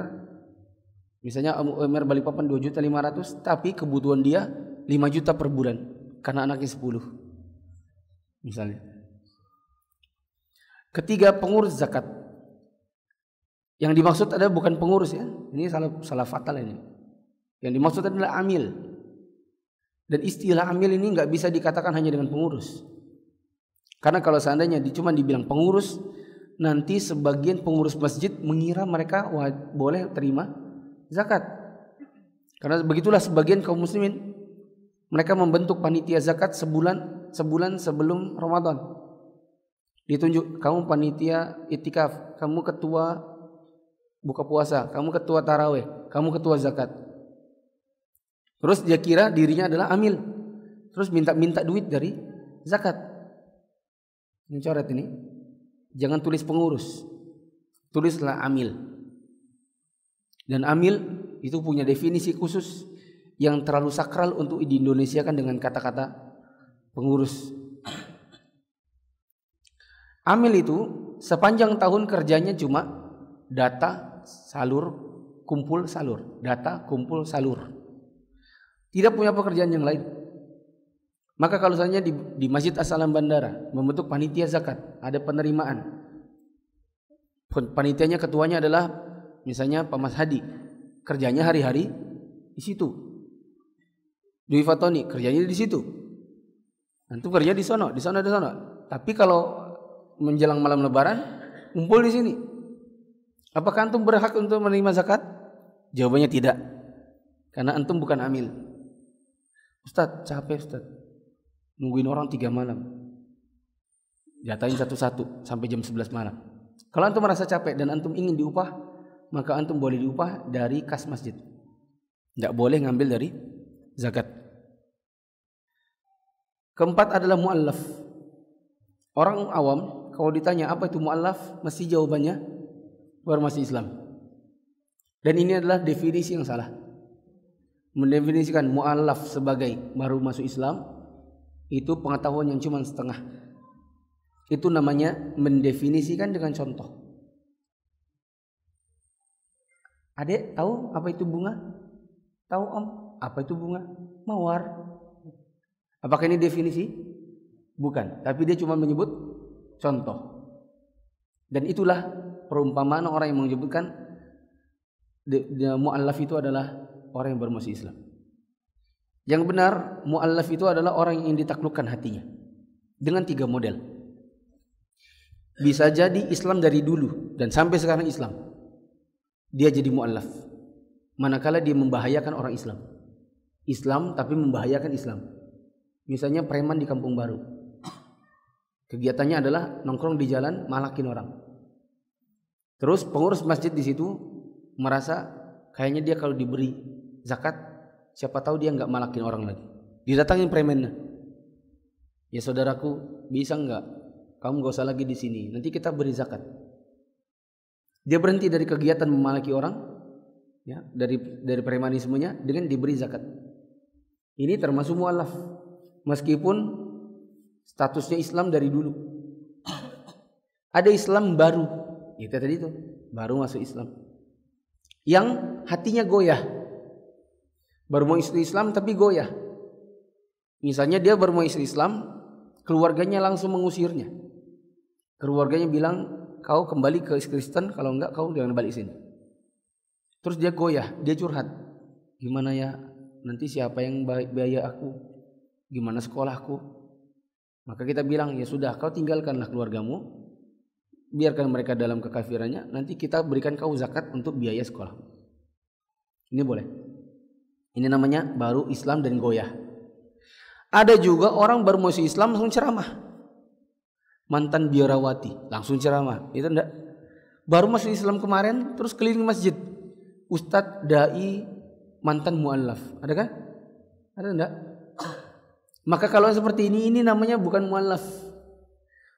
misalnya UMR Balikpapan 2.500.000, tapi kebutuhan dia 5 juta per bulan karena anaknya 10 misalnya. Ketiga, pengurus zakat. Yang dimaksud adalah bukan pengurus ya. Ini salah fatal ini. Yang dimaksud adalah amil. Dan istilah amil ini nggak bisa dikatakan hanya dengan pengurus. Karena kalau seandainya cuma dibilang pengurus, nanti sebagian pengurus masjid mengira mereka boleh terima zakat. Karena begitulah sebagian kaum muslimin. Mereka membentuk panitia zakat sebulan sebelum Ramadan. Ditunjuk, kamu panitia itikaf, kamu ketua buka puasa, kamu ketua taraweh, kamu ketua zakat. Terus dia kira dirinya adalah amil. Terus minta duit dari zakat. Ini coret ini. Jangan tulis pengurus. Tulislah amil. Dan amil itu punya definisi khusus yang terlalu sakral untuk di Indonesia kan dengan kata-kata pengurus. Amil itu sepanjang tahun kerjanya cuma data, salur, kumpul, salur. Data, kumpul, salur. Tidak punya pekerjaan yang lain. Maka kalau misalnya di Masjid As-Salam Bandara membentuk panitia zakat, ada penerimaan. Panitianya ketuanya adalah misalnya Pak Mas Hadi. Kerjanya hari-hari di situ. Dwi Fatoni kerjanya di situ. Antum kerja di sono. Tapi kalau menjelang malam Lebaran kumpul di sini. Apakah antum berhak untuk menerima zakat? Jawabannya tidak. Karena antum bukan amil. Ustaz, capek Ustaz. Nungguin orang 3 malam. Jatahin satu-satu sampai jam 11 malam. Kalau antum merasa capek dan antum ingin diupah, maka antum boleh diupah dari kas masjid. Tidak boleh ngambil dari zakat. Keempat adalah mu'allaf. Orang awam kalau ditanya apa itu mu'allaf, mesti jawabannya baru masuk Islam. Dan ini adalah definisi yang salah. Mendefinisikan mu'allaf sebagai baru masuk Islam itu pengetahuan yang cuma setengah. Itu namanya mendefinisikan dengan contoh. Adek tahu apa itu bunga? Tahu om apa itu bunga? Mawar. Apakah ini definisi? Bukan, tapi dia cuma menyebut contoh. Dan itulah perumpamaan orang yang menyebutkan mu'allaf itu adalah orang yang baru masuk Islam. Yang benar, mu'allaf itu adalah orang yang ditaklukkan hatinya dengan 3 model. Bisa jadi Islam dari dulu dan sampai sekarang Islam, dia jadi mu'allaf. Manakala dia membahayakan orang Islam. Islam tapi membahayakan Islam. Misalnya preman di Kampung Baru. Kegiatannya adalah nongkrong di jalan, malakin orang. Terus pengurus masjid di situ merasa kayaknya dia kalau diberi zakat, siapa tahu dia nggak malakin orang lagi. Didatangin premannya. Ya saudaraku, bisa nggak? Kamu nggak usah lagi di sini. Nanti kita beri zakat. Dia berhenti dari kegiatan memalaki orang, ya, dari premanismenya dengan diberi zakat. Ini termasuk mu'allaf, meskipun statusnya Islam dari dulu. Ada Islam baru, itu tadi itu baru masuk Islam, yang hatinya goyah, baru mau Islam tapi goyah. Misalnya dia baru mau Islam, keluarganya langsung mengusirnya. Keluarganya bilang, kau kembali ke Kristen, kalau enggak kau jangan balik sini. Terus dia goyah, dia curhat. Gimana ya, nanti siapa yang biaya aku? Gimana sekolahku? Maka kita bilang, ya sudah, kau tinggalkanlah keluargamu, biarkan mereka dalam kekafirannya, nanti kita berikan kau zakat untuk biaya sekolah. Ini boleh. Ini namanya baru Islam dan goyah. Ada juga orang baru masuk Islam langsung ceramah. Mantan biarawati langsung ceramah. Itu enggak. Baru masuk Islam kemarin terus keliling masjid. Ustadz, dai, mantan mu'allaf. Ada kan? Ada enggak? Maka kalau seperti ini namanya bukan mu'allaf.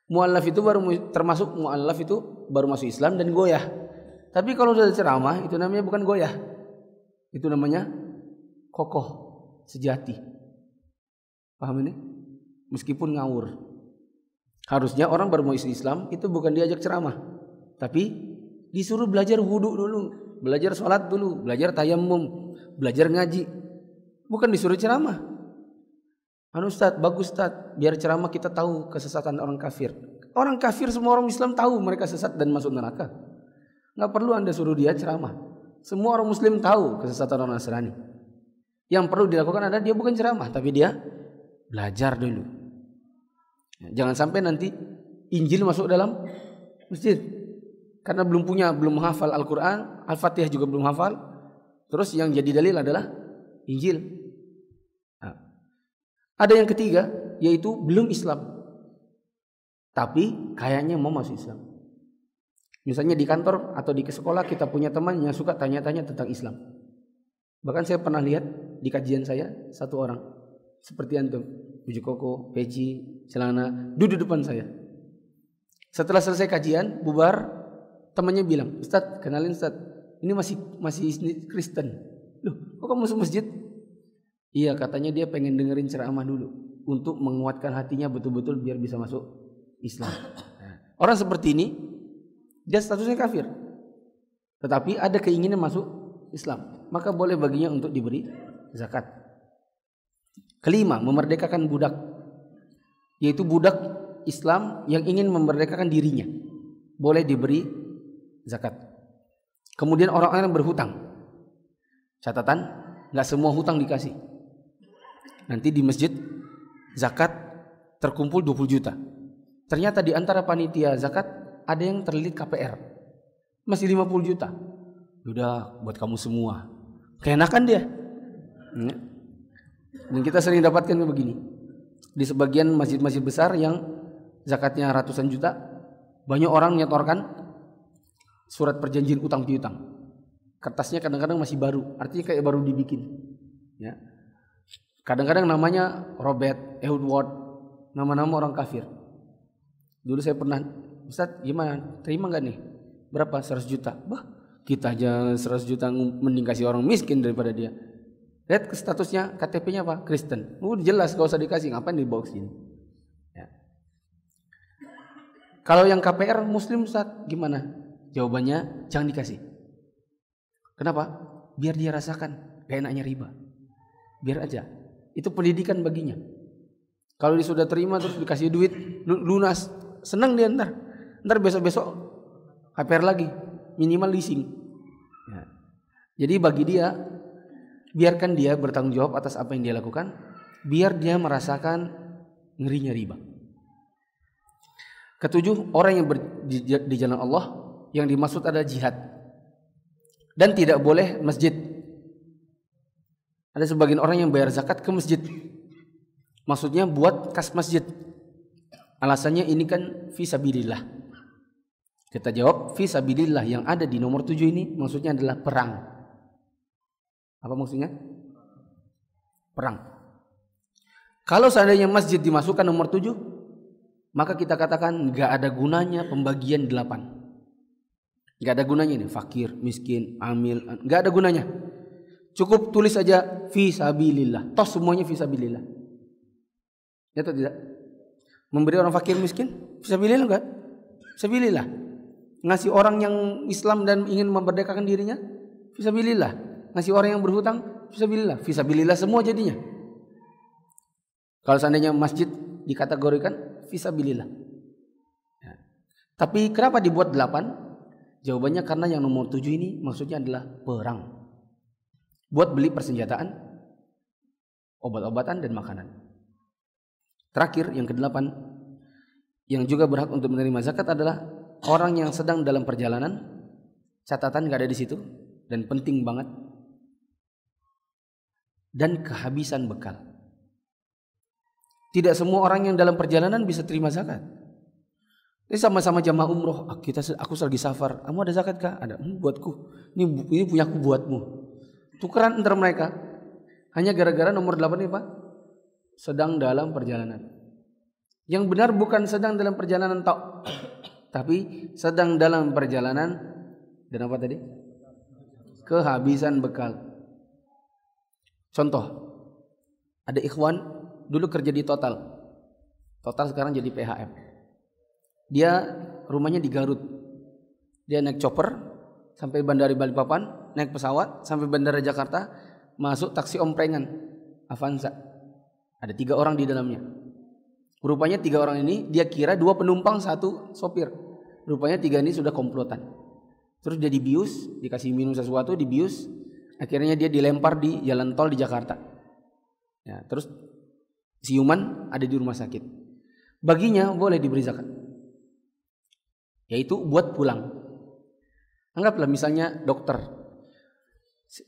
Mu'allaf itu baru termasuk mu'allaf itu baru masuk Islam dan goyah. Tapi kalau sudah ceramah itu namanya bukan goyah. Itu namanya kokoh, sejati. Paham ini? Meskipun ngawur. Harusnya orang baru mau Islam itu bukan diajak ceramah, tapi disuruh belajar wudhu dulu, belajar sholat dulu, belajar tayamum, belajar ngaji. Bukan disuruh ceramah. Ustaz, bagus Ustaz, biar ceramah kita tahu kesesatan orang kafir. Orang kafir semua orang Islam tahu mereka sesat dan masuk neraka. Nggak perlu Anda suruh dia ceramah. Semua orang Muslim tahu kesesatan orang Nasrani. Yang perlu dilakukan adalah dia bukan ceramah, tapi dia belajar dulu. Jangan sampai nanti Injil masuk dalam masjid karena belum menghafal Al-Quran, Al-Fatihah juga belum hafal. Terus yang jadi dalil adalah Injil. Ada yang ketiga, yaitu belum Islam, tapi kayaknya mau masuk Islam. Misalnya di kantor atau di sekolah kita punya teman yang suka tanya-tanya tentang Islam. Bahkan saya pernah lihat di kajian saya satu orang seperti antum, baju koko, peci, celana, duduk depan saya. Setelah selesai kajian, bubar, temannya bilang, Ustaz, kenalin Ustaz, ini masih Kristen. Loh, kok kamu masuk masjid? Iya, katanya dia pengen dengerin ceramah dulu untuk menguatkan hatinya betul-betul biar bisa masuk Islam. Orang seperti ini dia statusnya kafir, tetapi ada keinginan masuk Islam, maka boleh baginya untuk diberi zakat. Kelima, memerdekakan budak, yaitu budak Islam yang ingin memerdekakan dirinya, boleh diberi zakat. Kemudian orang-orang yang berhutang, catatan, nggak semua hutang dikasih. Nanti di masjid zakat terkumpul 20 juta. Ternyata di antara panitia zakat ada yang terlilit KPR. Masih 50 juta. Udah buat kamu semua. Keenakan dia. Dan kita sering dapatkan begini. Di sebagian masjid-masjid besar yang zakatnya ratusan juta, banyak orang nyetorkan surat perjanjian utang piutang. Kertasnya kadang-kadang masih baru, artinya kayak baru dibikin. Ya. Kadang-kadang namanya Robert, Edward, nama-nama orang kafir. Dulu saya pernah, Ustaz gimana, terima gak nih? Berapa? 100 juta. Bah, kita aja 100 juta mending kasih orang miskin daripada dia. Lihat ke statusnya, KTP-nya apa? Kristen. Jelas gak usah dikasih, ngapain dibawa ke sini? Ya. Kalau yang KPR Muslim Ustaz gimana? Jawabannya jangan dikasih. Kenapa? Biar dia rasakan gak enaknya riba. Biar aja. Itu pendidikan baginya. Kalau dia sudah terima terus dikasih duit lunas, senang dia ntar besok-besok KPR lagi, minimal leasing. Ya. Jadi bagi dia, biarkan dia bertanggung jawab atas apa yang dia lakukan, biar dia merasakan ngerinya riba. Ketujuh, orang yang di jalan Allah, yang dimaksud adalah jihad, dan tidak boleh masjid. Ada sebagian orang yang bayar zakat ke masjid, maksudnya buat kas masjid. Alasannya ini kan fisabilillah. Kita jawab fisabilillah yang ada di nomor 7 ini maksudnya adalah perang. Apa maksudnya? Perang. Kalau seandainya masjid dimasukkan nomor 7, maka kita katakan gak ada gunanya pembagian 8. Gak ada gunanya nih, fakir, miskin, amil, gak ada gunanya. Cukup tulis saja fisabilillah. Toh semuanya fisabilillah. Ya atau tidak? Memberi orang fakir miskin fisabilillah enggak? Fisabilillah. Ngasih orang yang Islam dan ingin memerdekakan dirinya fisabilillah. Ngasih orang yang berhutang fisabilillah. Fisabilillah semua jadinya. Kalau seandainya masjid dikategorikan fisabilillah. Ya. Tapi kenapa dibuat 8? Jawabannya karena yang nomor 7 ini maksudnya adalah perang. Buat beli persenjataan, obat-obatan dan makanan. Terakhir yang ke-8, yang juga berhak untuk menerima zakat adalah orang yang sedang dalam perjalanan. Catatan gak ada di situ dan penting banget. Dan kehabisan bekal. Tidak semua orang yang dalam perjalanan bisa terima zakat. Ini sama-sama jamaah umroh. Aku lagi safar. Kamu ada zakat kah? Ada. Buatku. Ini punyaku buatmu. Tukeran antar mereka. Hanya gara-gara nomor 8 ini Pak, sedang dalam perjalanan. Yang benar bukan sedang dalam perjalanan tok, tapi sedang dalam perjalanan dan apa tadi? Kehabisan bekal. Contoh, ada ikhwan dulu kerja di Total. Total sekarang jadi PHM. Dia rumahnya di Garut. Dia naik chopper sampai Bandara Balikpapan, naik pesawat sampai Bandara Jakarta, masuk taksi omprengan Avanza. Ada 3 orang di dalamnya. Rupanya 3 orang ini dia kira 2 penumpang 1 sopir. Rupanya 3 ini sudah komplotan. Terus dia dibius, dikasih minum sesuatu, dibius. Akhirnya dia dilempar di jalan tol di Jakarta. Ya, terus siuman ada di rumah sakit. Baginya boleh diberi zakat. Yaitu buat pulang. Anggaplah misalnya dokter.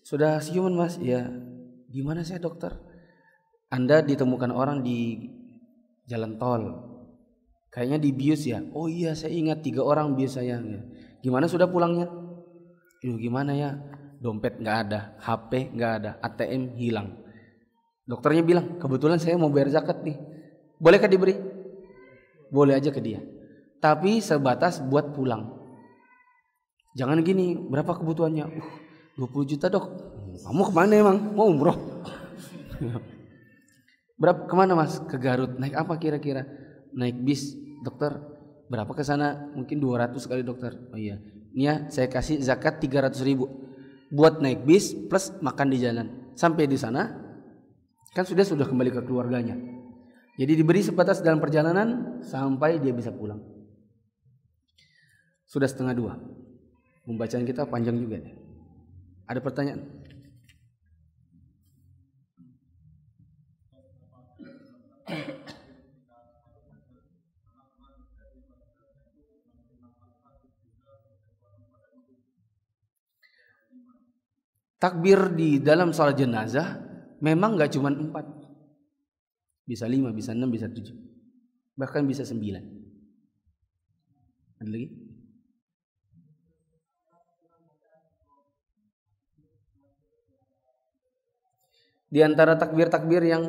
Sudah siuman mas? Ya. Gimana saya dokter? Anda ditemukan orang di jalan tol. Kayaknya dibius ya. Oh iya saya ingat 3 orang bius saya. Gimana sudah pulangnya? Gimana ya? Dompet nggak ada, HP nggak ada, ATM hilang. Dokternya bilang, kebetulan saya mau bayar zakat nih. Bolehkah diberi? Boleh aja ke dia. Tapi sebatas buat pulang. Jangan gini, berapa kebutuhannya? 20 juta dok. Kamu kemana emang? Mau umroh? Berapa kemana mas? Ke Garut. Naik apa kira-kira? Naik bis dokter. Berapa ke sana? Mungkin 200 kali dokter. Oh iya. Ini ya saya kasih zakat 300.000 buat naik bis plus makan di jalan. Sampai di sana kan sudah kembali ke keluarganya. Jadi diberi sebatas dalam perjalanan sampai dia bisa pulang. Sudah 1:30. Pembacaan kita panjang juga. Ada pertanyaan? Takbir di dalam salat jenazah memang gak cuma 4. Bisa 5, bisa 6, bisa 7. Bahkan bisa 9. Ada lagi? Di antara takbir-takbir yang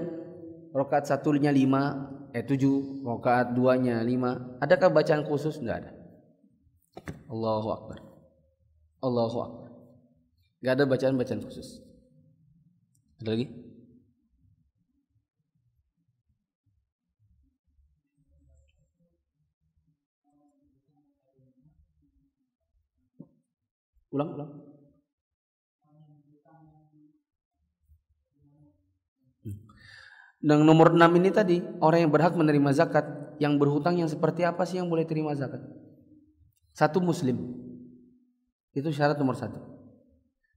rakaat 1-nya 5, 7, rakaat 2-nya 5, adakah bacaan khusus? Enggak ada. Allahu Akbar. Allahu Akbar. Gak ada bacaan-bacaan khusus. Ada lagi? Ulang. Dan nomor 6 ini tadi, orang yang berhak menerima zakat, yang berhutang yang seperti apa sih yang boleh terima zakat? 1 muslim. Itu syarat nomor 1.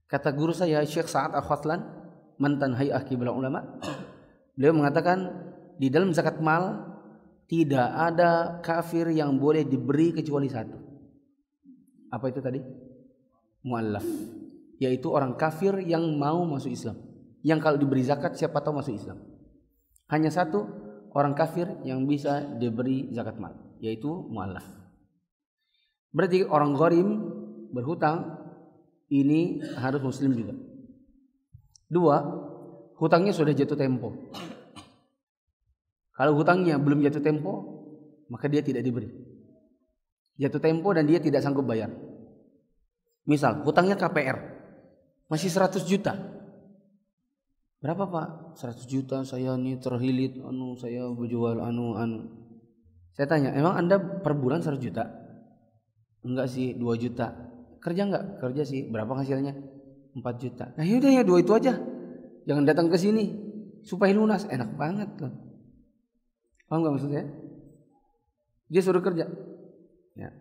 Kata guru saya Syekh Sa'ad Al-Khatlan, mantan hay'ah kiblat ulama, beliau mengatakan di dalam zakat mal tidak ada kafir yang boleh diberi kecuali 1. Apa itu tadi? Mu'allaf, yaitu orang kafir yang mau masuk Islam. Yang kalau diberi zakat siapa tahu masuk Islam. Hanya 1 orang kafir yang bisa diberi zakat mal, yaitu mu'allaf. Berarti orang gharim berhutang ini harus muslim juga. 2, hutangnya sudah jatuh tempo. Kalau hutangnya belum jatuh tempo, maka dia tidak diberi. Jatuh tempo dan dia tidak sanggup bayar. Misal hutangnya KPR masih 100 juta. Berapa pak? 100 juta saya ini terhilit, saya berjual Saya tanya, emang anda per bulan 100 juta? Enggak sih, 2 juta. Kerja enggak? Kerja sih. Berapa hasilnya? 4 juta. Nah yaudah ya 2 itu aja. Jangan datang ke sini supaya lunas. Enak banget loh. Paham enggak maksudnya? Dia suruh kerja. Ya.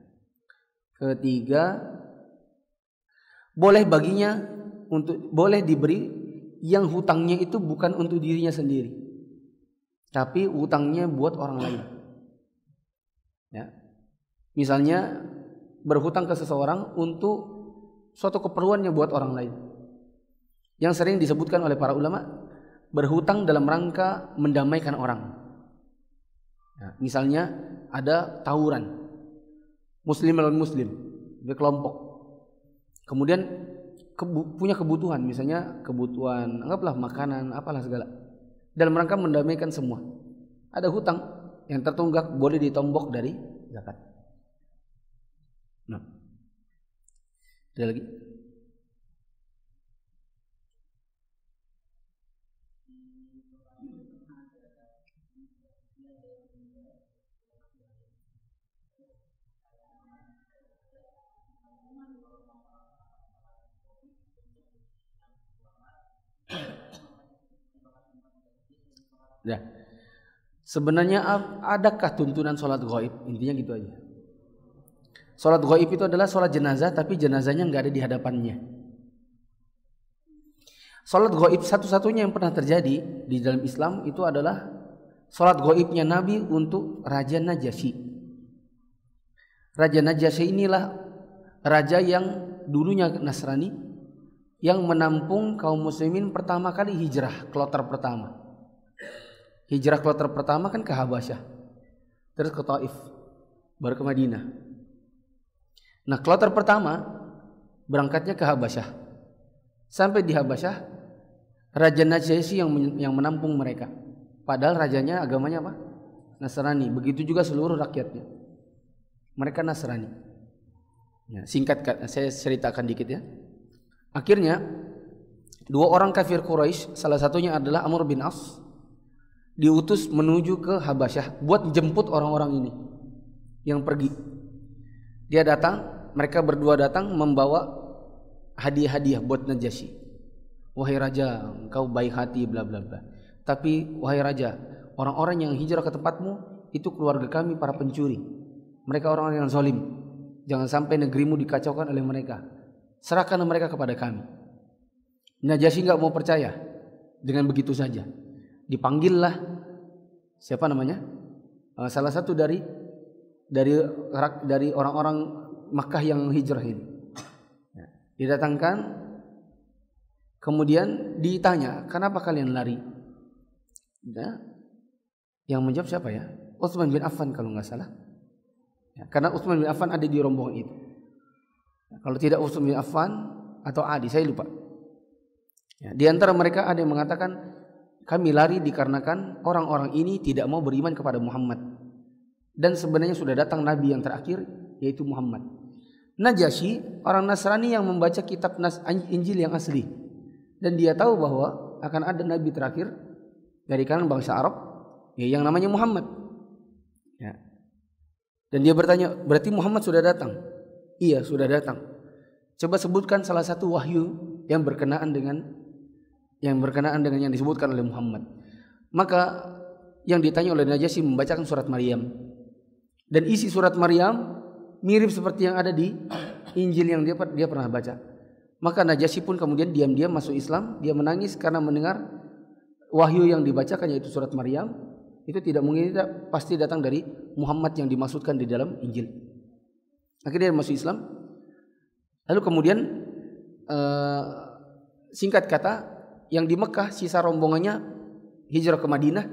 Ketiga, boleh baginya boleh diberi yang hutangnya itu bukan untuk dirinya sendiri, tapi hutangnya buat orang lain. Ya. Misalnya berhutang ke seseorang untuk suatu keperluannya buat orang lain. Yang sering disebutkan oleh para ulama, berhutang dalam rangka mendamaikan orang. Ya, misalnya ada tawuran muslim lawan muslim, berkelompok. Kemudian punya kebutuhan, misalnya kebutuhan anggaplah makanan, apalah segala. Dalam rangka mendamaikan semua. Ada hutang yang tertunggak boleh ditombok dari zakat. Nah, ada lagi? Nah, sebenarnya adakah tuntunan sholat gaib? Intinya gitu aja. Sholat gaib itu adalah sholat jenazah, tapi jenazahnya nggak ada di hadapannya. Sholat gaib satu-satunya yang pernah terjadi di dalam Islam itu adalah sholat gaibnya Nabi untuk Raja Najasyi. Raja Najasyi inilah raja yang dulunya Nasrani, yang menampung kaum muslimin pertama kali hijrah kloter pertama. Hijrah kloter pertama kan ke Habasyah, terus ke Taif, baru ke Madinah. Nah, kloter pertama berangkatnya ke Habasyah. Sampai di Habasyah, Raja Najasyi yang menampung mereka. Padahal rajanya agamanya apa? Nasrani. Begitu juga seluruh rakyatnya. Mereka Nasrani. Ya, singkat saya ceritakan dikit ya. Akhirnya dua orang kafir Quraisy, salah satunya adalah Amr bin As, diutus menuju ke Habasyah buat jemput orang-orang ini yang pergi. Dia datang, mereka berdua datang membawa hadiah-hadiah buat Najasyi. Wahai raja, engkau baik hati bla bla bla. Tapi wahai raja, orang-orang yang hijrah ke tempatmu itu keluarga kami para pencuri. Mereka orang-orang yang zalim. Jangan sampai negerimu dikacaukan oleh mereka. Serahkan mereka kepada kami. Najasyi enggak mau percaya dengan begitu saja. Dipanggillah siapa namanya? Salah satu dari orang-orang Makkah yang hijrah ini. Didatangkan, kemudian ditanya, kenapa kalian lari? Nah, yang menjawab siapa ya? Utsman bin Affan kalau nggak salah. Ya, karena Utsman bin Affan ada di rombongan itu. Kalau tidak Utsman bin Affan atau Adi, saya lupa. Ya, di antara mereka ada yang mengatakan, kami lari dikarenakan orang-orang ini tidak mau beriman kepada Muhammad. Dan sebenarnya sudah datang Nabi yang terakhir, yaitu Muhammad. Najasyi, orang Nasrani yang membaca kitab Injil yang asli. Dan dia tahu bahwa akan ada Nabi terakhir dari kalangan bangsa Arab, ya, yang namanya Muhammad. Ya. Dan dia bertanya, berarti Muhammad sudah datang? Iya, sudah datang. Coba sebutkan salah satu wahyu yang berkenaan dengan yang disebutkan oleh Muhammad. Maka yang ditanya oleh Najasyi membacakan surat Maryam. Dan isi surat Maryam mirip seperti yang ada di Injil yang dia pernah baca. Maka Najasyi pun kemudian diam-diam masuk Islam. Dia menangis karena mendengar wahyu yang dibacakan, yaitu surat Maryam. Itu tidak mungkin, pasti datang dari Muhammad yang dimaksudkan di dalam Injil. Akhirnya dia masuk Islam. Lalu kemudian singkat kata, yang di Mekah sisa rombongannya hijrah ke Madinah.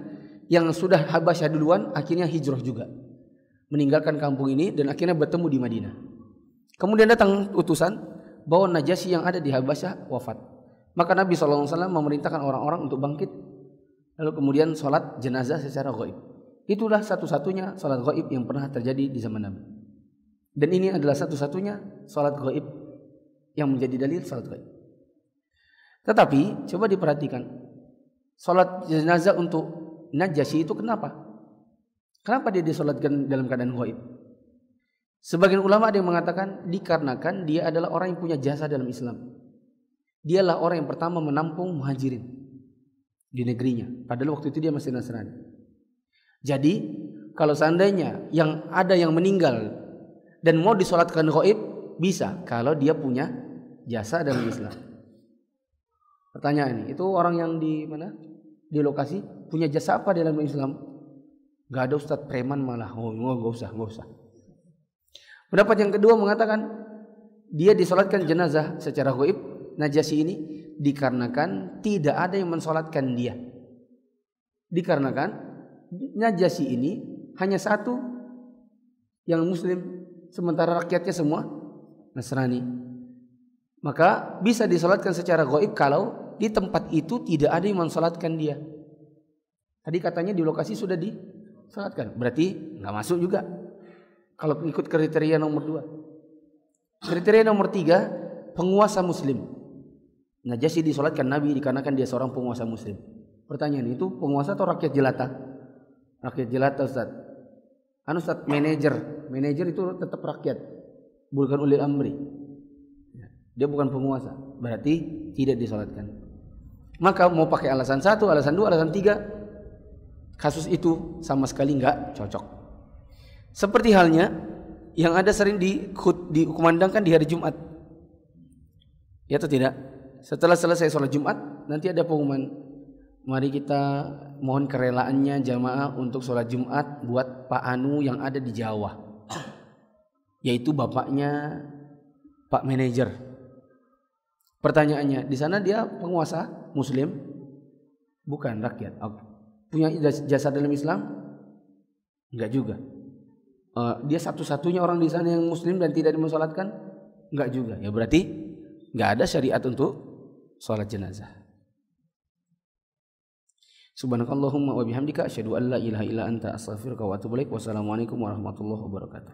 Yang sudah Habasyah duluan akhirnya hijrah juga, meninggalkan kampung ini dan akhirnya bertemu di Madinah. Kemudian datang utusan bahwa Najasyi yang ada di Habasyah wafat. Maka Nabi SAW memerintahkan orang-orang untuk bangkit, lalu kemudian sholat jenazah secara gaib. Itulah satu-satunya sholat gaib yang pernah terjadi di zaman Nabi. Dan ini adalah satu-satunya sholat gaib yang menjadi dalil sholat gaib. Tetapi coba diperhatikan, sholat jenazah untuk Najasyi itu kenapa? Kenapa dia disolatkan dalam keadaan gaib? Sebagian ulama ada yang mengatakan dikarenakan dia adalah orang yang punya jasa dalam Islam. Dialah orang yang pertama menampung muhajirin di negerinya. Padahal waktu itu dia masih Nasrani. Jadi kalau seandainya yang ada yang meninggal dan mau disolatkan gaib, bisa kalau dia punya jasa dalam Islam. Pertanyaan ini, itu orang yang di mana? Di lokasi punya jasa apa dalam Islam? Gak ada ustadz preman malah. Oh, gak usah. Pendapat yang kedua mengatakan dia disolatkan jenazah secara gaib Najasyi ini dikarenakan tidak ada yang mensolatkan dia. Dikarenakan Najasyi ini hanya satu yang Muslim, sementara rakyatnya semua Nasrani. Maka bisa disolatkan secara gaib kalau di tempat itu tidak ada yang mensolatkan dia. Tadi katanya di lokasi sudah disolatkan, berarti nggak masuk juga. Kalau ikut kriteria nomor 2. Kriteria nomor 3, penguasa Muslim. Najasyi disolatkan Nabi dikarenakan dia seorang penguasa Muslim. Pertanyaan, itu penguasa atau rakyat jelata? Rakyat jelata, Ustaz. Ustaz, manajer itu tetap rakyat, bukan ulil amri. Dia bukan penguasa, berarti tidak disolatkan. Maka mau pakai alasan 1, alasan 2, alasan 3, kasus itu sama sekali nggak cocok. Seperti halnya yang ada sering dikumandangkan di hari Jumat, ya atau tidak? Setelah selesai sholat Jumat nanti ada pengumuman, mari kita mohon kerelaannya jamaah untuk sholat Jumat buat Pak Anu yang ada di Jawa, yaitu bapaknya Pak manajer. Pertanyaannya, di sana dia penguasa Muslim? Bukan, rakyat. Punya jasa dalam Islam? Enggak juga. Dia satu-satunya orang di sana yang Muslim dan tidak dimensolatkan? Enggak juga. Ya berarti enggak ada syariat untuk sholat jenazah. Subhanakallahumma wa bihamdika asyhadu an la ilaha illa anta astaghfiruka wa atubu ilaik. Wassalamualaikum warahmatullahi wabarakatuh.